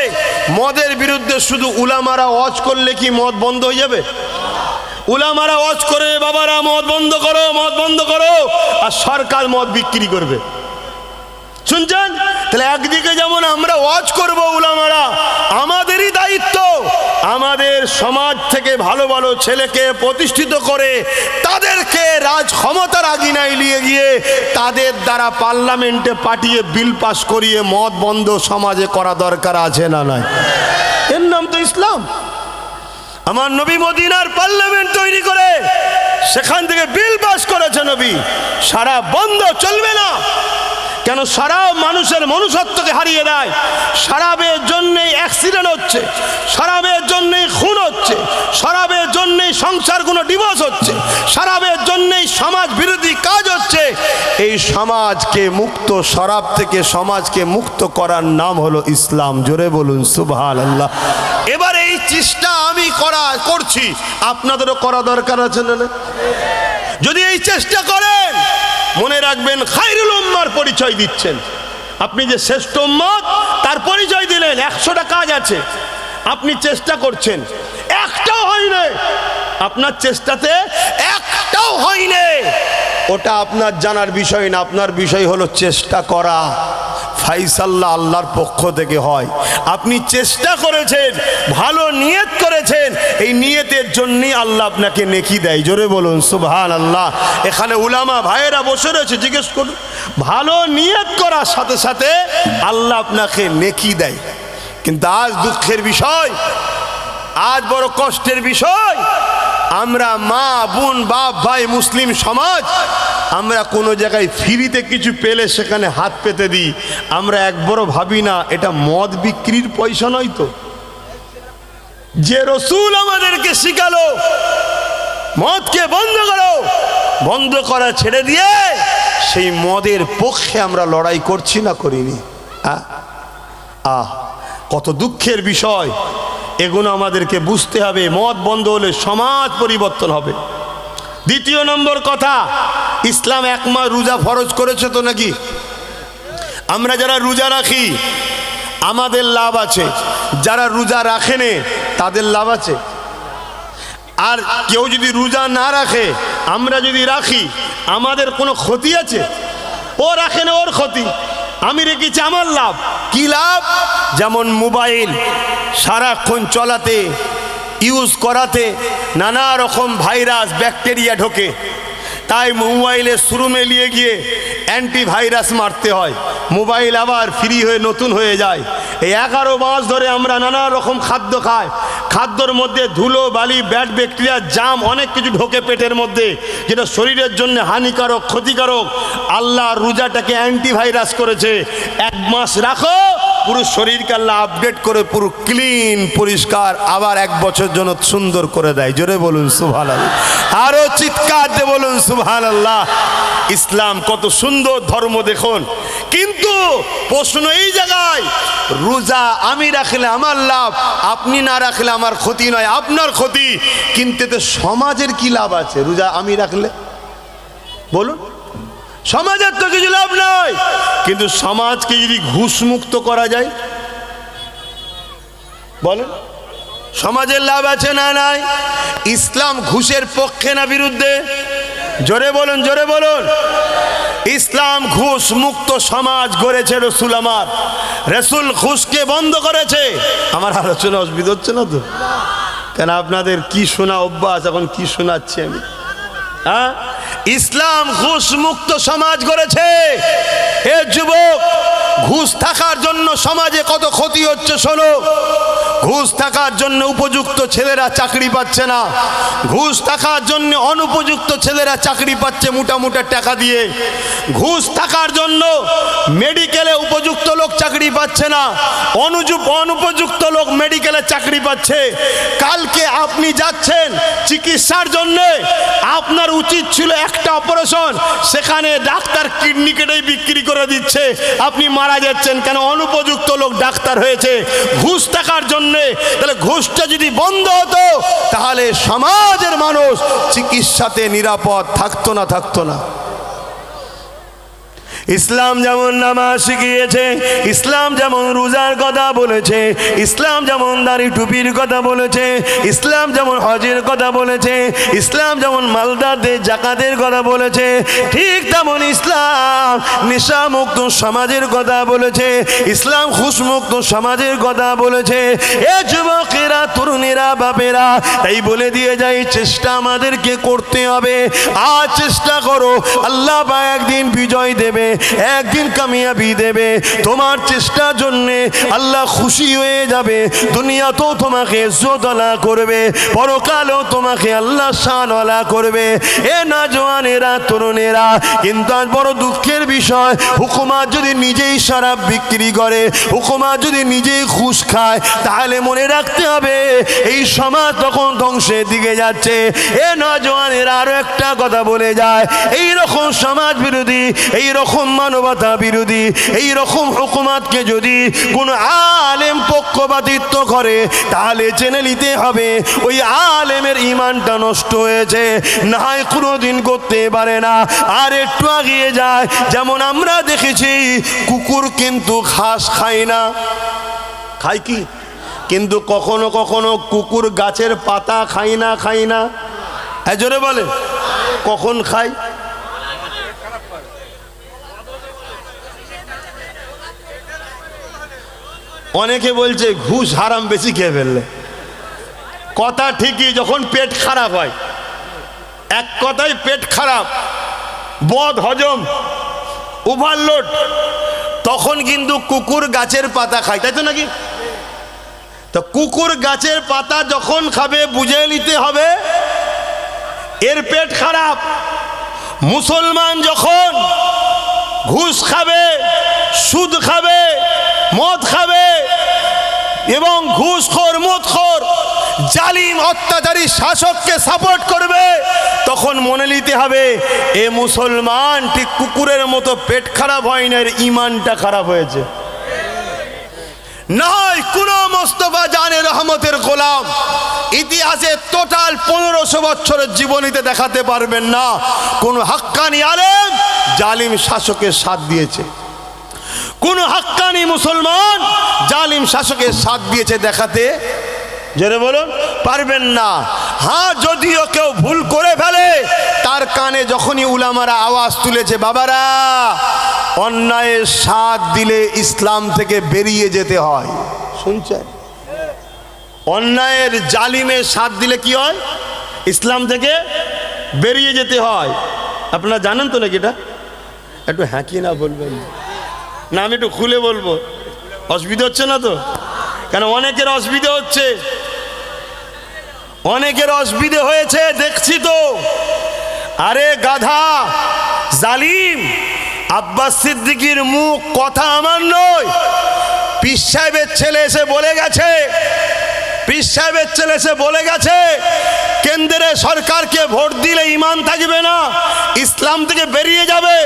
মদের বিরুদ্ধে শুধু উলামারা ওয়াজ করলে কি মদ বন্ধ হয়ে যাবে? উলামারা ওয়াজ করে বাবারা মদ বন্ধ করো, মদ বন্ধ করো, আর সরকার মদ বিক্রি করবে। শুনছেন? তাহলে একদিকে যেমন আমরা ওয়াজ করব উলামারা, আমাদেরই দায়িত্ব আমাদের সমাজ থেকে ভালো ভালো ছেলেকে প্রতিষ্ঠিত করে তাদেরকে রাজ ক্ষমতার আগিনায় নিয়ে গিয়ে তাদের দ্বারা পার্লামেন্টে পাঠিয়ে বিল পাস করিয়ে মদ বন্ধ সমাজে করা দরকার আছে না নাই? এর নাম তো ইসলাম। আমার নবী মদিনার পার্লামেন্ট তৈরি করে সেখান থেকে বিল পাস করেছে নবী, সারা বন্ধ চলবে না। কেন? সারা মানুষের মনুষ্যত্বকে হারিয়ে দেয়। শরাবের জন্যই অ্যাক্সিডেন্ট হচ্ছে, শরাবের জন্যই খুন হচ্ছে, শরাবের জন্যই সংসারগুলো ডিভোর্স হচ্ছে, শরাবের জন্যই সমাজ বিরোধী কাজ হচ্ছে। এই সমাজকে মুক্ত, শরাব থেকে সমাজকে মুক্ত করার নাম হলো ইসলাম। জোরে বলুন সুবহানাল্লাহ। এবার এই চেষ্টা আমি করছি, আপনাদেরও করা দরকার আছে না? যদি এই চেষ্টা করেন, মনে রাখবেন খায়রুল উম্মার পরিচয় দিচ্ছেন। আপনি যে শ্রেষ্ঠ উম্মত তার পরিচয় দিলেন। 100টা কাজ আছে, আপনি চেষ্টা করছেন, একটাও হয়নি। আপনার চেষ্টাতে একটাও হয়নি, ওটা আপনার জানার বিষয় না। আপনার বিষয় হলো চেষ্টা করা। ফাইসাল্লা আল্লাহর পক্ষ থেকে হয়। আপনি চেষ্টা করেছেন, ভালো নিয়ত করেছেন, এই নিয়তের জন্যই আল্লাহ আপনাকে নেকি দেয়। জোরে বলুন সুবহানাল্লাহ। এখানে উলামা ভাইয়েরা বসে রয়েছে, জিজ্ঞেস করুন। ভালো নিয়ত করার সাথে সাথে আল্লাহ আপনাকে নেকি দেয়। কিন্তু আজ দুঃখের বিষয়, আজ বড় কষ্টের বিষয়, আমরা মা বোন বাপ ভাই মুসলিম সমাজ, আমরা কোনো জায়গায় ফ্রিতে কিছু পেলে সেখানে হাত পেতে দিই। আমরা একবারও ভাবি না এটা মদ বিক্রির পয়সা নয় তো? যে রসুল আমাদেরকে শিখালো মদকে বন্ধ করো, বন্ধ করা ছেড়ে দিয়ে সেই মদের পক্ষে আমরা লড়াই করছি না করিনি? কত দুঃখের বিষয়। এগুলো আমাদেরকে বুঝতে হবে। মদ বন্ধ হলে সমাজ পরিবর্তন হবে। দ্বিতীয় নম্বর কথা, ইসলাম 1 মাস রোজা ফরজ করেছে তো নাকি? আমরা যারা রোজা রাখি আমাদের লাভ আছে, যারা রোজা রাখেনে তাদের লাভ আছে। আর কেউ যদি রোজা না রাখে, আমরা যদি রাখি, আমাদের কোনো ক্ষতি আছে? ও রাখে না, ওর ক্ষতি। আমি রেখেছি, আমার লাভ। কি লাভ? যেমন মোবাইল সারাক্ষণ চলাতে, ইউজ করাতে নানা রকম ভাইরাস ব্যাকটেরিয়া ঢোকে, তাই মোবাইলের শোরুমে নিয়ে গিয়ে অ্যান্টিভাইরাস মারতে হয়। মোবাইল আবার ফ্রি হয়ে নতুন হয়ে যায়। এই 11 মাস ধরে আমরা নানা রকম খাদ্য খাই, খাদ্যর মধ্যে ধুলো বালি ব্যাড ব্যাকটেরিয়া জাম অনেক কিছু ঢোকে পেটের মধ্যে, যেটা শরীরের জন্য হানিকারক ক্ষতিকারক। আল্লাহ রোজাটাকে অ্যান্টিভাইরাস করেছে। 1 মাস রাখো, পুরো শরীরকে আল্লাহ আপডেট করে পুরো ক্লিন পরিষ্কার আবার 1 বছর জন্য সুন্দর করে দেয়। জোরে বলুন সুবহানাল্লাহ। আরো চিৎকার দিয়ে বলুন সুবহানাল্লাহ। ইসলাম কত সুন্দর ধর্ম দেখুন। কিন্তু প্রশ্ন এই জায়গায়, রোজা আমি রাখলে আমার লাভ, আপনি না রাখলে আমার ক্ষতি নয়, আপনার ক্ষতি। কিন্তু এতে সমাজের কি লাভ আছে রোজা আমি রাখলে? বলুন, সমাজের তো কিছু লাভ নয়। কিন্তু সমাজকে যদি ঘুষ মুক্ত করা যায়, বলেন সমাজের লাভ আছে না নাই? ইসলাম ঘুষের পক্ষে না বিরুদ্ধে? জোরে বলুন, জোরে বলুন। ইসলাম ঘুষ মুক্ত সমাজ গড়েছে। রসুল আমার, রসুল ঘুষকে বন্ধ করেছে। আমার আলোচনা অসুবিধা হচ্ছে না তো? কেন আপনাদের কি শোনা অভ্যাস, এখন কি শোনাচ্ছি আমি? ইসলাম ঘুষ মুক্ত সমাজ গড়েছে। হে যুবক, ঘুষ থাকার জন্য সমাজে কত ক্ষতি হচ্ছে শোনো। ঘুষ থাকার জন্য উপযুক্ত ছেলেরা চাকরি পাচ্ছে না, ঘুষ থাকার জন্য অনুপযুক্ত ছেলেরা চাকরি পাচ্ছে মোটা মোটা টাকা দিয়ে। ঘুষ থাকার জন্য মেডিকেলে উপযুক্ত লোক চাকরি পাচ্ছে না, অনুপযুক্ত লোক মেডিকেলে চাকরি পাচ্ছে। কালকে আপনি যাচ্ছেন চিকিৎসার জন্য, আপনার উচিত ছিল একটা অপারেশন, সেখানে ডাক্তার কিডনি কেটেই বিক্রি করে দিচ্ছে, আপনি মারা যাচ্ছেন। কেন? অনুপযুক্ত লোক ডাক্তার হয়েছে ঘুষ থাকার জন্য। তাহলে ঘুষটা যদি বন্ধ হতো, তাহলে সমাজের মানুষ চিকিৎসাতে নিরাপদ থাকতো না, থাকতো না। ইসলাম যেমন নামাজ শিখিয়েছে, ইসলাম যেমন রোজার কথা বলেছে, ইসলাম যেমন দাড়ি টুপির কথা বলেছে, ইসলাম যেমন হজের কথা বলেছে, ইসলাম যেমন মালদারদের জাকাতের কথা বলেছে, ঠিক তেমন ইসলাম নেশামুক্ত সমাজের কথা বলেছে, ইসলাম ঘুষমুক্ত সমাজের কথা বলেছে। এ যুবকেরা, তরুণেরা, বাপেরা, তাই বলে দিয়ে যাই, চেষ্টা আমাদেরকে করতে হবে। আজ চেষ্টা করো, আল্লাহ পাক একদিন বিজয় দেবে, একদিন কামিয়াবি দেবে। তোমার চেষ্টার জন্যে আল্লাহ খুশি হয়ে যাবে। দুনিয়াতেও তোমাকে ইজ্জতওয়ালা করবে, পরকালেও তোমাকে আল্লাহ শানওয়ালা করবে। এ নওজওয়ানেরা, তরুণেরা, কিন্তু আজ বড় দুঃখের বিষয়, হুকুমত যদি নিজেই শরাব বিক্রি করে, হুকুমত যদি নিজেই ঘুষ খায়, তাহলে মনে রাখতে হবে এই সমাজ তখন ধ্বংসের দিকে যাচ্ছে। এ নওজওয়ানেরা, আরো একটা কথা বলে যায়, এই রকম সমাজ বিরোধী, এই রকম মানবতা বিরোধী, এই রকম হুকুমতকে যদি কোনো আলেম পক্ষপাতিত্ব করে, তাহলে জেনে নিতে হবে ওই আলেমের ঈমানটা নষ্ট হয়েছে, না হয় কোনোদিন করতে পারে না। আর একটু এগিয়ে যায়, যেমন আমরা দেখেছি কুকুর কিন্তু ঘাস খায় না, খায় কি? কিন্তু কখনো কখনো কুকুর গাছের পাতা খায় না, খায় না? জোরে বলে, কখন খায়? অনেকে বলছে ঘুষ হারাম, বেশি খেয়ে ফেললে। কথা ঠিকই, যখন পেট খারাপ হয়, এক কথায় পেট খারাপ, বদ হজম, ওভারলোড, তখন কিন্তু কুকুর গাছের পাতা খায়, তাই তো নাকি? তো কুকুর গাছের পাতা যখন খাবে, বুঝে নিতে হবে এর পেট খারাপ। মুসলমান যখন ঘুষ খাবে, সুদ খাবে, মদ খাবে এবং ঘুষখোর, মদখোর, জালিম অত্যাচারী শাসককে সাপোর্ট করবে, তখন মনে নিতে হবে এ মুসলমান ঠিক কুকুরের মতো পেট খারাপ হয় না, এর ঈমানটা খারাপ হয়েছে। নয় কোন মোস্তফা জানে রহমতের গোলাম ইতিহাসে টোটাল 1500 বছরের জীবনীতে দেখাতে পারবেন না কোন হাক্কানি আলেম জালিম শাসকের সাথ দিয়েছে, কোন হাক্কানি মুসলমান জালিম শাসকের সাথ দিয়েছে দেখাতে, জোরে বলুন, পারবেন না। হ্যাঁ, যদিও কেউ ভুল করে ফেলে, তার কানে যখনই উলামারা আওয়াজ তুলেছে, বাবারা অন্যায়ের সাথ দিলে ইসলাম থেকে বেরিয়ে যেতে হয়, শুনছেন? অন্যায়ের জালিমের সাথ দিলে কি হয়? ইসলাম থেকে বেরিয়ে যেতে হয়। আপনারা জানেন তো নাকি এটা? একটু হ্যাঁ কি না বলবেন না, আমি একটু খুলে বলবো, অসুবিধা হচ্ছে না তো? কেন অনেকের অসুবিধা হচ্ছে, অনেকের অসুবিধা হয়েছে দেখছি তো। আরে গাধা, জালিম, আব্বাস সিদ্দিকীর মুখ কথা আমার নয়, পীর সাহেবের ছেলে এসে বলে গেছে, পীর সাহেবের ছেলে এসে বলে গেছে কেন্দ্রের সরকারকে ভোট দিলে ঈমান থাকবে না, ইসলাম থেকে বেরিয়ে যাবে।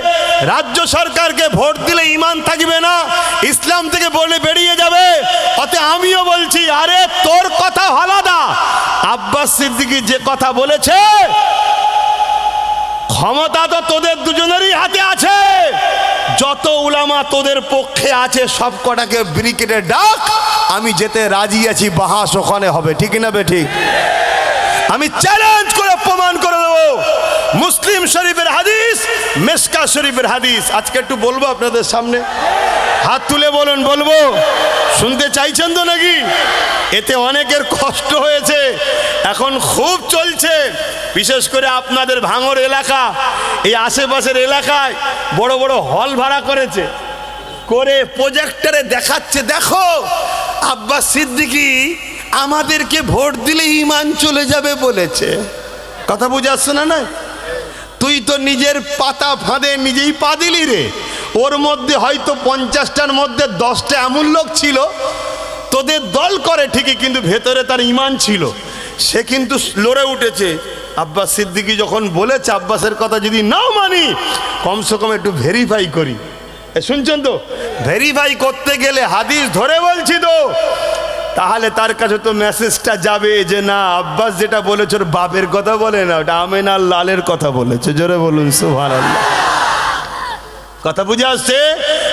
রাজ্য সরকারকে ভোট দিলে ঈমান থাকবে না, ইসলাম থেকে বলে বেরিয়ে যাবে। অতএব আমিও বলছি, আরে তোর কথা আলাদা, আব্বাস সিদ্দিকী যে কথা বলেছে, ক্ষমতা তো তোদের দুজনেরই হাতে আছে। যত উলামা তোদের পক্ষে আছে সব কটাকে ব্রিকেটে ডাক, আমি যেতে রাজি আছি, বাহাস ওখানে হবে, ঠিক না বে ঠিক? আমি চ্যালেঞ্জ করে প্রমাণ করে দেবো, মুসলিম শরীফের হাদিস, মেশকা শরীফের হাদিস আজকে একটু বলবো আপনাদের সামনে। হাত তুলে বলুন, বলবো? শুনতে চাইছেন তো নাকি? এতে অনেকের কষ্ট হয়েছে, এখন খুব চলছে, বিশেষ করে আপনাদের ভাঙড় এলাকা, এই আশেপাশের এলাকায় বড় বড় হল ভাড়া করেছে, করে প্রজেক্টরে দেখাচ্ছে, দেখো আব্বাস সিদ্দিকী আমাদেরকে ভোট দিলে ঈমান চলে যাবে বলেছে। কথা বুঝে আসছে না? না, তুই তো নিজের পাতা ফাঁদে নিজেই পা দিলি রে। ওর মধ্যে হয়তো 50টার মধ্যে 10টা এমন লোক ছিল তোদের দল করে ঠিকই, কিন্তু ভেতরে তার ঈমান ছিল, সে কিন্তু লড়ে উঠেছে। আব্বাস সিদ্দিকী যখন বলেছে আব্বাসের কথা যদি নাও মানি, কমসে কম একটু ভেরিফাই করি। শুনছেন তো? ভেরিফাই করতে গেলে হাদিস ধরে বলছি তো, তাহলে তার কাছে তো মেসেজটা যাবে যে না, আব্বাস যেটা বলেছে ওর বাপের কথা বলে না, ওটা আমেনার লালের কথা বলেছে। জোরে বলুন সুবহানাল্লাহ। কথা বুঝে আসছে?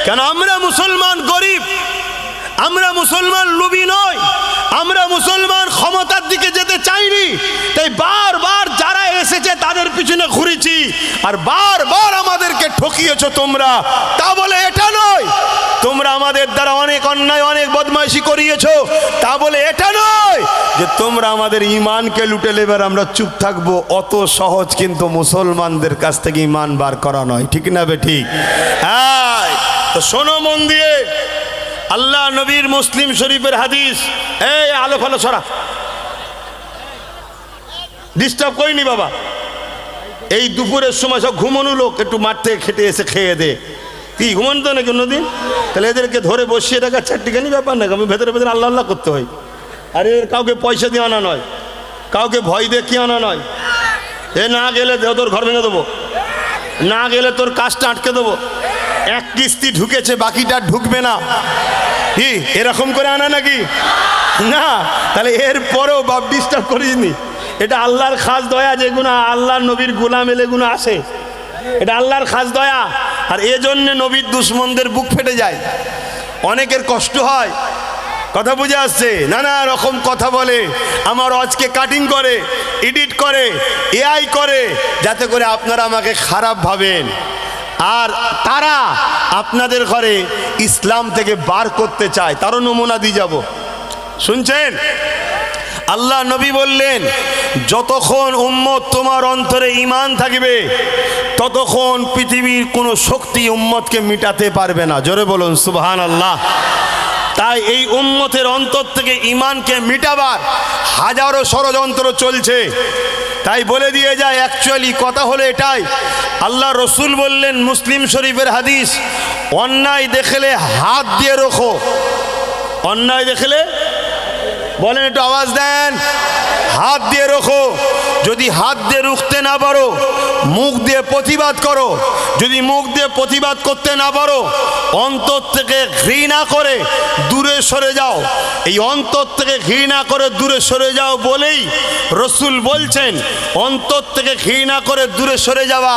কেন আমরা মুসলমান গরিব, আমরা মুসলমান লুবি নই, আমরা মুসলমান ক্ষমতার দিকে যেতে চাইনি, তাই বারবার যারা এসেছে তাদের পিছনে ঘুরেছি, আর বারবার আমাদেরকে ঠকিয়েছো তোমরা। তা বলে এটা নয় তোমরা আমাদের দ্বারা অনেক অন্যায় অনেক বদমাইশি করিয়েছো, তা বলে এটা নয় যে তোমরা আমাদের ইমানকে লুটে নেবে আর আমরা চুপ থাকবো। অত সহজ কিন্তু মুসলমানদের কাছ থেকে ইমান বার করা নয়, ঠিক না বে ঠিক? হ্যাঁ, তো শোনো মন দিয়ে, আল্লাহ নবীর মুসলিম শরীফের হাদিস। এই আলো ফালো ছড়া, ডিস্টার্ব করিনি বাবা। এই দুপুরের সময় সব ঘুমানো লোক, একটু মাঠ থেকে খেটে এসে খেয়ে দে। কি ঘুমান তো নাকি অন্যদিন? তাহলে এদেরকে ধরে বসিয়ে রাখা চারটিখানি ব্যাপার না, আমি ভেতরে ভেতরে আল্লাহ আল্লাহ করতে হয়। আর এর কাউকে পয়সা দিয়ে আনা নয়, কাউকে ভয় দেখিয়ে আনা নয়। এ না গেলে তোর ঘর ভেঙে দেবো, না গেলে তোর কাজটা আটকে দেবো। এক কিস্তি ঢুকেছে, বাকিটা ঢুকবে না, কি এরকম করে আনা নাকি? না, তাহলে এর পরেও বাপ ডিস্টার্ব করিসনি। এটা আল্লাহর খাস দয়া, যেগুলো আল্লাহর নবীর গোলাম এলেগুলো আসে, এটা আল্লাহর খাস দয়া। আর এজন্য নবীর দুশ্মনদের বুক ফেটে যায়, অনেকের কষ্ট হয়। কথা বুঝে আসছে? নানা রকম কথা বলে, আমার আজকে কাটিং করে, এডিট করে, এআই করে, যাতে করে আপনারা আমাকে খারাপ ভাবেন। আর তারা আপনাদের ঘরে ইসলাম থেকে বার করতে চায়, তারও নমুনা দিয়ে যাব। শুনছেন? আল্লাহ নবী বললেন, যতক্ষণ উম্মত তোমার অন্তরে ঈমান থাকবে ততক্ষণ পৃথিবীর কোনো শক্তি উম্মতকে মিটাতে পারবে না। জোরে বলুন সুবহানাল্লাহ। তাই এই উম্মতের অন্তর থেকে ঈমানকে মিটাবার হাজারো ষড়যন্ত্র চলছে। তাই বলে দিয়ে যায়, অ্যাকচুয়ালি কথা হলো এটাই। আল্লাহ রসুল বললেন, মুসলিম শরীফের হাদিস, অন্যায় দেখলে হাত দিয়ে রোখো। অন্যায় দেখলে বলেন, একটু আওয়াজ দেন, হাত দিয়ে রোখো। যদি হাত দিয়ে রুখতে না পারো, মুখ দিয়ে প্রতিবাদ করো। যদি মুখ দিয়ে প্রতিবাদ করতে না পারো, অন্তর থেকে ঘৃণা করে দূরে সরে যাও। এই অন্তর থেকে ঘৃণা করে দূরে সরে যাও বলেই রসুল বলছেন, অন্তর থেকে ঘৃণা করে দূরে সরে যাওয়া,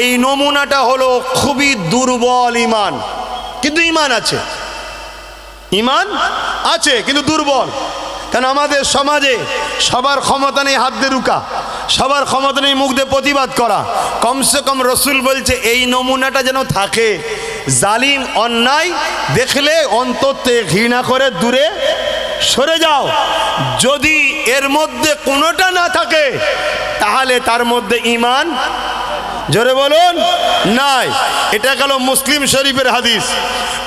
এই নমুনাটা হলো খুবই দুর্বল ঈমান। কিন্তু ঈমান আছে, ঈমান আছে কিন্তু দুর্বল। কেন আমাদের সমাজে সবার ক্ষমতা নেই হাত দিয়ে রুকা, সবার ক্ষমতা নেই মুখ দিয়ে প্রতিবাদ করা। কমসে কম রসুল বলছে এই নমুনাটা যেন থাকে। জালিম অন্যায় দেখলে অন্তর থেকে ঘৃণা করে দূরে সরে যাও। যদি এর মধ্যে কোনোটা না থাকে তাহলে তার মধ্যে ঈমান, জোরে বলুন, নাই। এটা গেল মুসলিম শরীফের হাদিস।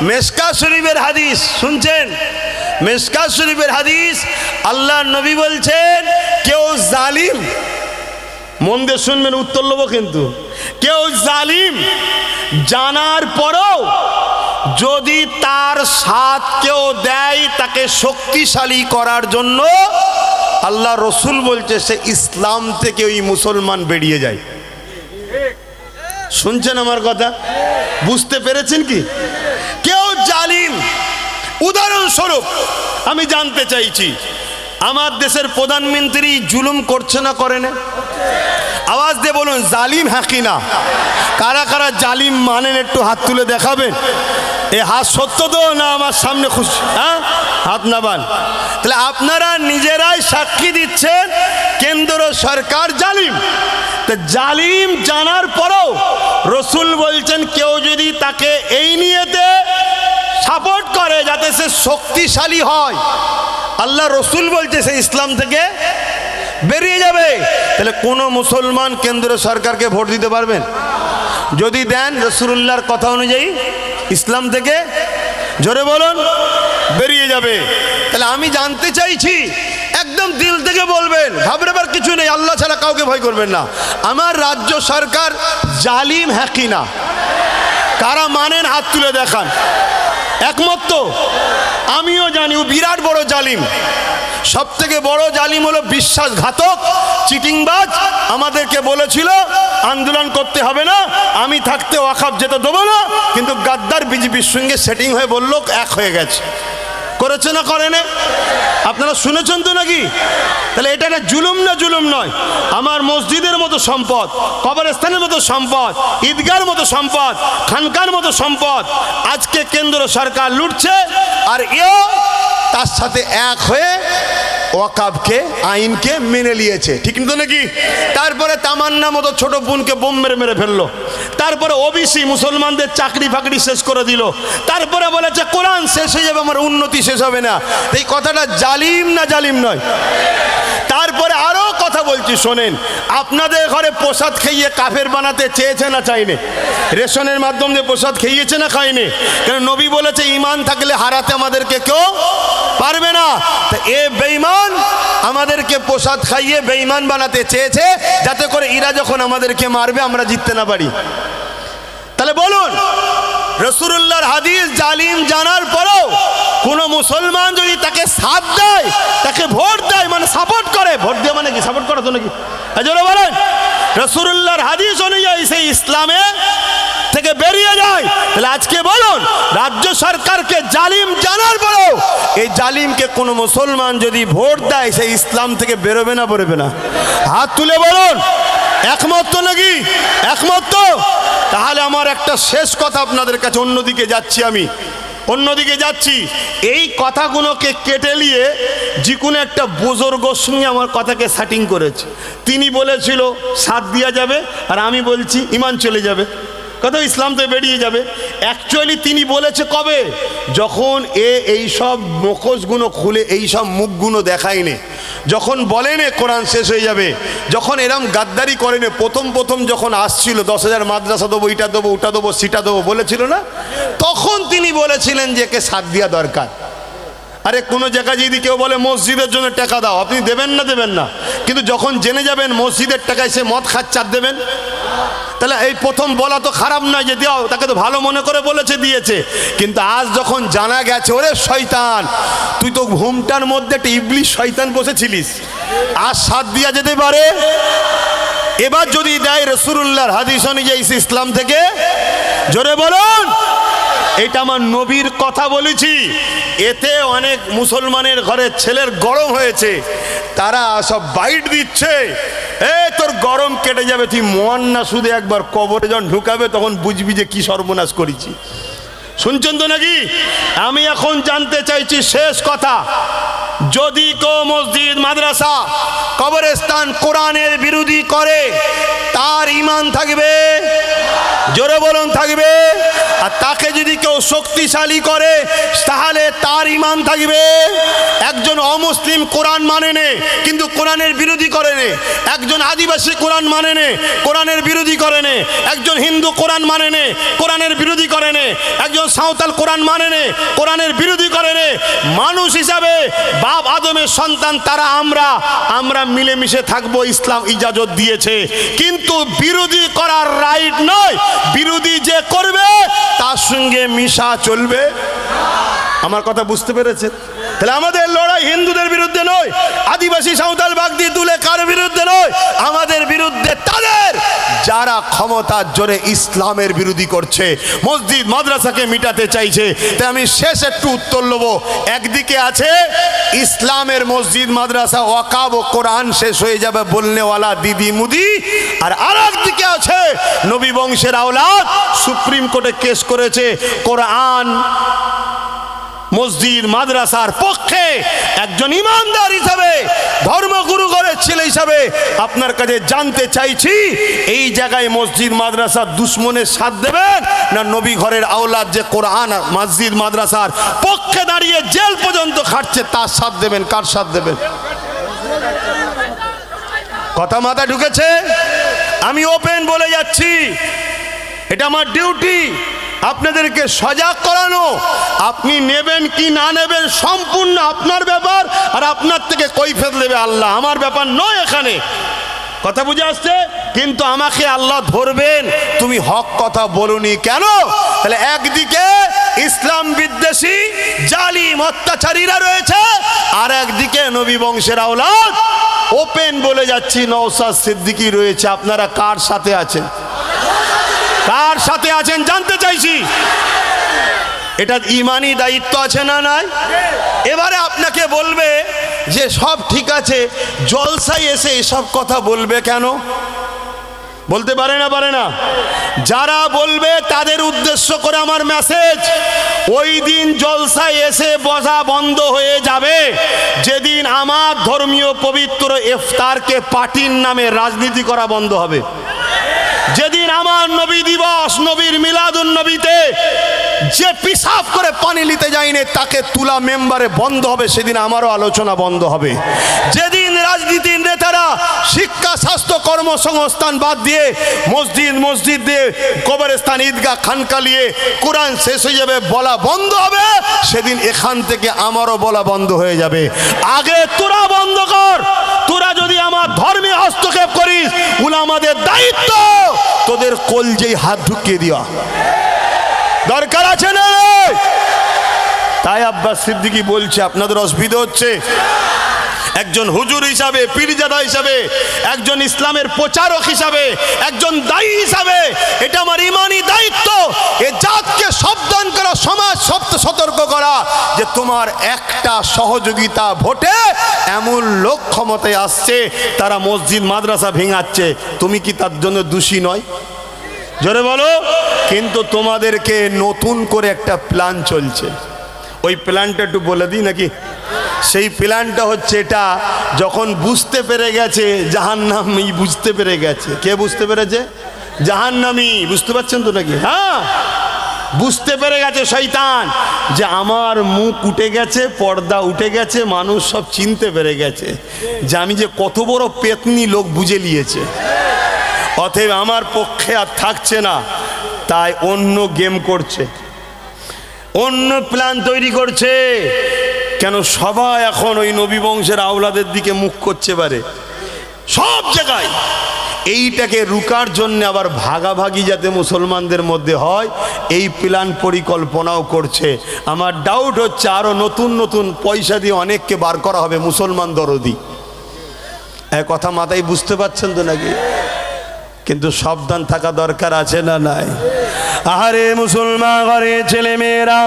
মেশকাত শরীফের হাদিস শুনছেন? মেশকাত শরীফের হাদিস, আল্লাহ নবী বলছেন, কেউ জালিম, মন দিয়ে শুনবেন, উত্তর নেবো কিন্তু, কেউ জালিম জানার পরও যদি তার সাথ কেউ দেয় তাকে শক্তিশালী করার জন্য, আল্লাহ রসুল বলছে সে ইসলাম থেকে ওই মুসলমান বেরিয়ে যায়। শুনছেন আমার কথা? বুঝতে পেরেছেন কি? কেউ জালিম, উদাহরণস্বরূপ আমি জানতে চাইছি, আমার দেশের প্রধানমন্ত্রী জুলুম করছে না করে না? আওয়াজ দিয়ে বলুন, জালিম হ্যাঁ কি না? কারা কারা জালিম মানেন একটু হাত তুলে দেখাবেন। এ হাত সত্য তো না আমার সামনে খুশি? হ্যাঁ, হাত নামান। তাহলে আপনারা নিজেরাই সাক্ষী দিচ্ছেন কেন্দ্র সরকার জালিম। তো জালিম জানার পরও রসুল বলছেন, কেউ যদি তাকে এই নিয়েতে সাপোর্ট করে যাতে সে শক্তিশালী হয়, আল্লাহ রসুল বলছে সে ইসলাম থেকে বেরিয়ে যাবে। তাহলে কোনো মুসলমান কেন্দ্র সরকারকে ভোট দিতে পারবেন? যদি দেন রাসূলুল্লাহর কথা অনুযায়ী ইসলাম থেকে, জোরে বলুন, বেরিয়ে যাবে। তাহলে আমি জানতে চাইছি, একদম দিল থেকে বলবেন, ঘাবড়াবার কিছু নেই, আল্লাহ ছাড়া কাউকে ভয় করবেন না। আমার রাজ্য সরকার জালিম হ্যাঁ কি না? কারা মানেন হাত তুলে দেখান। একমত তো? আমিও জানি ও বিরাট বড় জালিম। সব থেকে বড় জালিম হলো বিশ্বাসঘাতক, চিটিংবাজ। আমাদেরকে বলেছিল আন্দোলন করতে হবে না, আমি থাকতে ওয়াকফ যেতে দেবো না, কিন্তু গাদ্দার বিজেপির সঙ্গে সেটিং হয়ে বলল এক হয়ে গেছে। করেছে না করেনি? আপনারা শুনেছেন তো নাকি? তাহলে এটা একটা জুলুম না জুলুম নয়? আমার মসজিদের মতো সম্পদ, কবরস্থানের মতো সম্পদ, ঈদগার মতো সম্পদ, খানকার মতো সম্পদ আজকে কেন্দ্র সরকার লুটছে, আর এও তার সাথে এক হয়ে ওয়াকাবকে, আইনকে মেনে নিয়েছে, ঠিক তো নাকি? তারপরে তামান্না মতো ছোট বোনকে বোম মেরে মেরে ফেললো, তারপরে ওবিসি মুসলমানদের চাকরি ফাকরি শেষ করে দিল, তারপরে বলেছে কোরআন শেষ হয়ে যাবে, আমার উন্নতি শেষ হবে না। এই কথাটা জালিম না জালিম নয়? তারপরে আরো কথা বলছি শোনেন, আপনাদের ঘরে প্রসাদ খাইয়ে কাফের বানাতে চেয়েছে না চাইনি? রেশনের মাধ্যমে প্রসাদ খাইয়েছে না খাইনি? কারণ নবী বলেছে ঈমান থাকলে হারাতে আমাদেরকে কেউ পারবে না। তা এ বেঈমান আমাদেরকে প্রসাদ খাইয়ে বেঈমান বানাতে চেয়েছে, যাতে করে ইরা যখন আমাদেরকে মারবে আমরা জিততে না পারি। তাহলে বলুন, রাসূলুল্লাহর হাদিস জালিম জানার পরেও কোন মুসলমান যদি তাকে সাথ দেয়, তাকে ভোট দেয়, মানে সাপোর্ট করে, ভোট দেয় মানে কি সাপোর্ট করা তো নাকি? এজন্য বলেন রাসূলুল্লাহর হাদিস অনুযায়ী সেই ইসলামে থেকে বেরিয়ে যায়। তাহলে আজকে বলুন, রাজ্য সরকারকে জালিম জানার পরেও এই জালিমকে কোন মুসলমান যদি ভোট দেয়, সেই ইসলাম থেকে বেরোবে না বেরোবে না? হাত তুলে বলুন, একমত তো নাকি? একমত তো? তাহলে আমার একটা শেষ কথা আপনাদের কাছে, অন্যদিকে যাচ্ছি আমি, অন্যদিকে যাচ্ছি। এই কথাগুলোকে কেটে নিয়ে যে কোনো একটা বুজুর্গর সঙ্গে আমার কথাকে সেটিং করেছে। তিনি বলেছিল সাথ দেওয়া যাবে, আর আমি বলছি ঈমান চলে যাবে, কথা ইসলাম থেকে বেরিয়ে যাবে। অ্যাকচুয়ালি তিনি বলেছে কবে? যখন এই সব মুখোশগুলো খুলে এই সব মুখগুলো দেখায়নি, যখন বলেন কোরআন শেষ হয়ে যাবে, যখন এরম গাদ্দারি করেন, প্রথম প্রথম যখন আসছিল 10,000 মাদ্রাসা দেবো, এটা দেবো, ওটা দেবো, সেটা দেবো বলেছিল না, তখন তিনি বলেছিলেন যে একে সাথ দেওয়া দরকার। আরে কোনো জায়গায় যদি কেউ বলে মসজিদের জন্য টাকা দাও, আপনি দেবেন না? দেবেন না। কিন্তু যখন জেনে যাবেন মসজিদের টাকায় সে মদ খাচ্ছে, আর দেবেন? তাহলে এই প্রথম বলা তো খারাপ নয় যে দাও, তাকে তো ভালো মনে করে বলেছে, দিয়েছে। কিন্তু আজ যখন জানা গেছে, ওরে শয়তান, তুই তো ঘুমটার মধ্যে একটা ইবলিশ শয়তান বসেছিলিস, আজ সাথ দিয়া যেতে পারে। এবার যদি দেয় রাসূলুল্লাহর হাদিস অনুযায়ী ইসলাম থেকে, জোরে বলুন, এটা আমার নবীর কথা বলেছি। এতে অনেক মুসলমানের ঘরের ছেলের গরম হয়েছে, তারা সব বাইট দিচ্ছে, তোর গরম কেটে যাবে, তুই মন না শুধু একবার কবরে যখন ঢুকাবে তখন বুঝবি যে কি সর্বনাশ করেছি। শুনছেন তো নাকি? আমি এখন জানতে চাইছি শেষ কথা, যদি কেউ মসজিদ, মাদ্রাসা, কবরস্থান কোরআনের বিরোধী করে, তার ঈমান থাকবে? জোরে বলুন, থাকবে? আর তাকে যদি কেউ শক্তিশালী করে, তাহলে তার ঈমান থাকবে? একজন অমুসলিম কোরআন মানে নে, কিন্তু কোরআনের বিরোধী করে নে। একজন আদিবাসী কোরআন মানে নে, কোরআনের বিরোধী করে নে। একজন হিন্দু কোরআন মানে নে, কোরআনের বিরোধী করে নে। একজন সাঁওতাল কোরআন মানে নে, কোরআনের বিরোধী করে নে। মানুষ হিসাবে বাপ আদমের সন্তান তারা আমরা মিলেমিশে থাকবো, ইসলাম ইজাজত দিয়েছে। কিন্তু বিরোধী করার রাইট নয়। বিরোধী যে করবে তার সঙ্গে মিশা চলবে। আমার কথা বুঝতে পেরেছেন? তাহলে আমাদের লড়াই হিন্দুদের বিরুদ্ধে নয়, আদিবাসী সাঁওতাল বাগদি তুলে কার বিরুদ্ধে নয়, আমাদের বিরুদ্ধে তাদের যারা ক্ষমতার জোরে ইসলামের বিরোধী করছে, মসজিদ মাদ্রাসাকে মিটাতে চাইছে। তাই আমি শেষ একটু উত্তর নেব। একদিকে আছে ইসলামের মসজিদ মাদ্রাসা, ওয়াকাব ও কোরআন শেষ হয়ে যাবে বলনেওয়ালা দিদি মুদি, আর আরেকদিকে আছে নবী বংশের আওলাদ সুপ্রিম কোর্টে কেস করেছে কোরআন মসজিদ মাদ্রাসার পক্ষে। একজন ইমানদার হিসাবে, ধর্মগুরু ঘরের ছেলে হিসাবে আপনার কাছে জানতে চাইছি, এই জায়গায় মসজিদ মাদ্রাসা দুশ্মনের সাথ দেবেন, না নবী ঘরের আওলাদ যে কোরআন মসজিদ মাদ্রাসার পক্ষে দাঁড়িয়ে জেল পর্যন্ত খাটছে তার সাথ দেবেন? কার সাথ দেবেন? কথা মাথা ঢুকেছে? আমি ওপেন বলে যাচ্ছি, এটা আমার ডিউটি আপনাদেরকে সজাগ করানো। আপনি নেবেন কি না নেবেন সম্পূর্ণ আপনার ব্যাপার, আর আপনার থেকে কৈফিয়ত নেবে আল্লাহ, আমার ব্যাপার নয় এখানে। কথা বুঝে আসছে? কিন্তু আমাকে আল্লাহ ধরবেন, তুমি হক কথা বলুনি কেন? তাহলে একদিকে ইসলাম বিদ্বেষী জালিম অত্যাচারীরা রয়েছে, আর একদিকে নবী বংশের আওলাদ। ওপেন বলে যাচ্ছি, নওশাদ সিদ্দিকী রয়েছে। আপনারা কার সাথে আছেন? কার সাথে আছেন জানতে চাইছি। এটা ইমানি দায়িত্ব আছে না নাই? এবারে আপনাকে বলবে যে সব ঠিক আছে, জলসায় এসে এসব কথা বলবে কেন? বলতে পারে না? যারা বলবে তাদের উদ্দেশ্য করে আমার মেসেজ, ওই দিন জলসায় এসে বসা বন্ধ হয়ে যাবে যেদিন আমার ধর্মীয় পবিত্র ইফতারকে পার্টির নামে রাজনীতি করা বন্ধ হবে। যেদিন আমার নবী দিবস, নবীর মিলাদুন নবীতে যে পিসাব করে পানি নিতে যায়নি তাকে তুলা মেম্বারে বন্ধ হবে, সেদিন আমারও আলোচনা বন্ধ হবে। যেদিন রাজনীতির নেতারা শিক্ষা, স্বাস্থ্য, কর্মসংস্থান বাদ দিয়ে মসজিদ দিয়ে কবরস্থান, ঈদগাহ, খানকা নিয়ে কোরআন শেষ হয়ে যাবে, বলা বন্ধ হবে, সেদিন এখান থেকে আমারও বলা বন্ধ হয়ে যাবে। আগে তোরা বন্ধ কর। তোরা যদি আমার ধর্মে হস্তক্ষেপ করিস, উলামাদের দায়িত্ব তোদের কলজেই হাত ঢুকিয়ে দেওয়া দরকার আছে না? তাই আব্বাস সিদ্দিকী বলছে, আপনাদের অসুবিধা হচ্ছে। একজন হুজুর হিসাবে, পীরজাদা হিসাবে, একজন ইসলামের প্রচারক হিসাবে, একজন দায়ী হিসাবে এটা আমার ইমানি দায়িত্ব এ জাতকে সাবধান করা, সমাজ সতর্ক করা যে তোমার একটা সহযোগিতা ভোটে এমন লোক ক্ষমতায় আসছে তারা মসজিদ মাদ্রাসা ভেঙাচ্ছে, তুমি কি তার জন্য দোষী নয়? জোরে বলো। কিন্তু তোমাদেরকে নতুন করে একটা প্ল্যান চলছে, ওই প্ল্যানটা একটু বলে দিই নাকি? সেই প্ল্যানটা হচ্ছে এটা, যখন বুঝতে পেরে গেছে জাহান্নামী, বুঝতে পেরে গেছে, কে বুঝতে পেরেছে? জাহান্নামী। বুঝতে পারছেন তো নাকি? হ্যাঁ, বুঝতে পেরে গেছে শয়তান যে আমার মুখ উঠে গেছে, পর্দা উঠে গেছে, মানুষ সব চিনতে পেরে গেছে যে আমি যে কত বড় পেতনি, লোক বুঝে নিয়েছে। অতএব আমার পক্ষে আর থাকছে না, তাই অন্য গেম করছে, অন্য প্ল্যান তৈরি করছে। কেন সবাই এখন ওই নবী বংশের আওলাদের দিকে মুখ করছে পারে সব জায়গায়। এইটাকে রুকার জন্য আবার ভাগাভাগি যাতে মুসলমানদের মধ্যে হয়, এই প্ল্যান পরিকল্পনাও করছে। আমার ডাউট হচ্ছে আরো নতুন নতুন পয়সা দিয়ে অনেককে বার করা হবে মুসলমান দরদি। এক কথা মাথায় বুঝতে পারছেন তো নাকি? কিন্তু সাবধান থাকা দরকার আছে না নাই? আরে মুসলমান ঘরে ছেলে মেয়েরা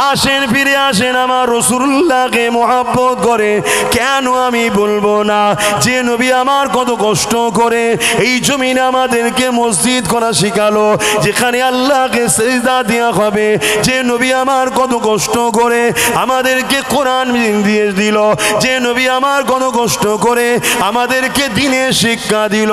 আসেন, ফিরে আসেন, আমার রাসূলুল্লাহকে মহব্বত করে। কেন আমি বলবো না যে নবী আমার কত কষ্ট করে এই জমিনে আমাদেরকে মসজিদ করা শিখালো, যেখানে আল্লাহকে সিজদা দেওয়া হবে। যে নবী আমার কত কষ্ট করে আমাদেরকে কোরআন দিয়ে দিল, যে নবী আমার কত কষ্ট করে আমাদেরকে দ্বীনের শিক্ষা দিল।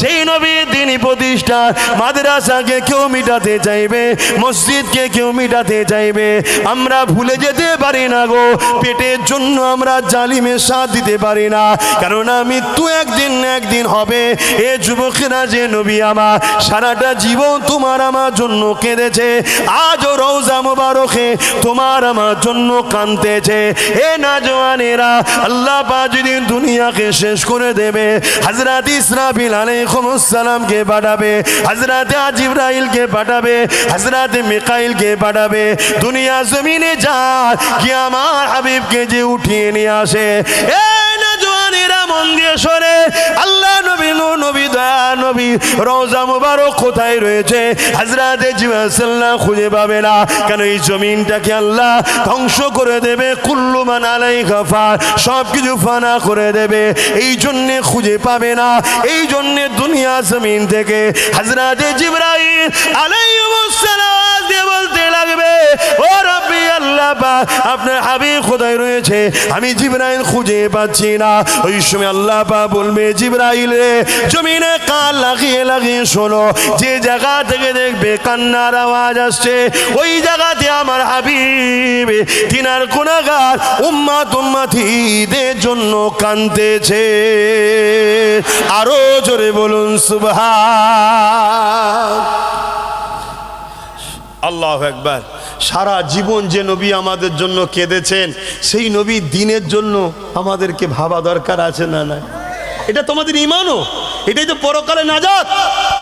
সেই নবী দ্বীনি প্রতিষ্ঠা, মাদ্রাসাকে কেউ মিটাতে চাইবে, মসজিদকে কেউ মিটাতে চাইবে। আমরা ভুলে যেতে পারি না গো, পেটের জন্য আমরা জালিমের সাথ দিতে পারি না, কেননা মৃত্যু একদিন না একদিন হবে। এ যুবকেরা, যে নবী আমার সারাটা জীবন তোমার আমার জন্য কেঁদেছে, আজও রওজা মুবারকে তোমার আমার জন্য কাঁদতেছে। এ নওজওয়ানেরা, আল্লাহ পাক যেদিন দুনিয়াকে শেষ করে দেবে, হযরত ইসরাফিল আলাইহিস সালামকে পাঠাবে, হযরত জিবরাইলকে পাঠাবে, হযরত মিকাইলকে পাঠাবে। দুনিয়া জমিনে যা কি আমার হাবিবকে যে উঠিয়ে নিয়ে আসে। এ নওজওয়ানেরা, মন দিয়ে শোনে, আল্লাহ নবী, নবী, দয়া নবী রওজা মুবারক কোথায় রয়েছে? হযরত জিবরাইল সাল্লাল্লাহু খুঁজে পাবে না, কেন এই জমিনটাকে আল্লাহ ধ্বংস করে দেবে। কুল্লু মান আলাইহা ফান, সব কিছু ফানা করে দেবে, এই জন্য খুঁজে পাবে না। এই জন্য দুনিয়া জমিন থেকে হযরত জিবরাইল আলাইহিস সালাম দিয়ে বলতে লাগবে, ও রব্বি আল্লাহ পাক, আপনার হাবিব কোথায় রয়েছে? আমি জিবরাইল খুঁজে পাচ্ছি না। ওই সময় আল্লাহ পাক বলবে, জিবরাইল রে, জমিনে কান লাগিয়ে লাগিয়ে শোনো, যে জায়গা থেকে দেখবে কান্নার আওয়াজ আসছে, ওই জায়গাতে আমার হাবিব তিনার গুনাহগার উম্মতীদের জন্য কাঁদতেছে। আরো জোরে বলুন সুবহান আল্লাহু আকবার। সারা জীবন যে নবী আমাদের জন্য কেঁদেছেন, সেই নবী দ্বীনের জন্য আমাদেরকে ভাবা দরকার আছে না? না, এটা তোমাদের ঈমানও, এটাই তো পরকালে নাজাত।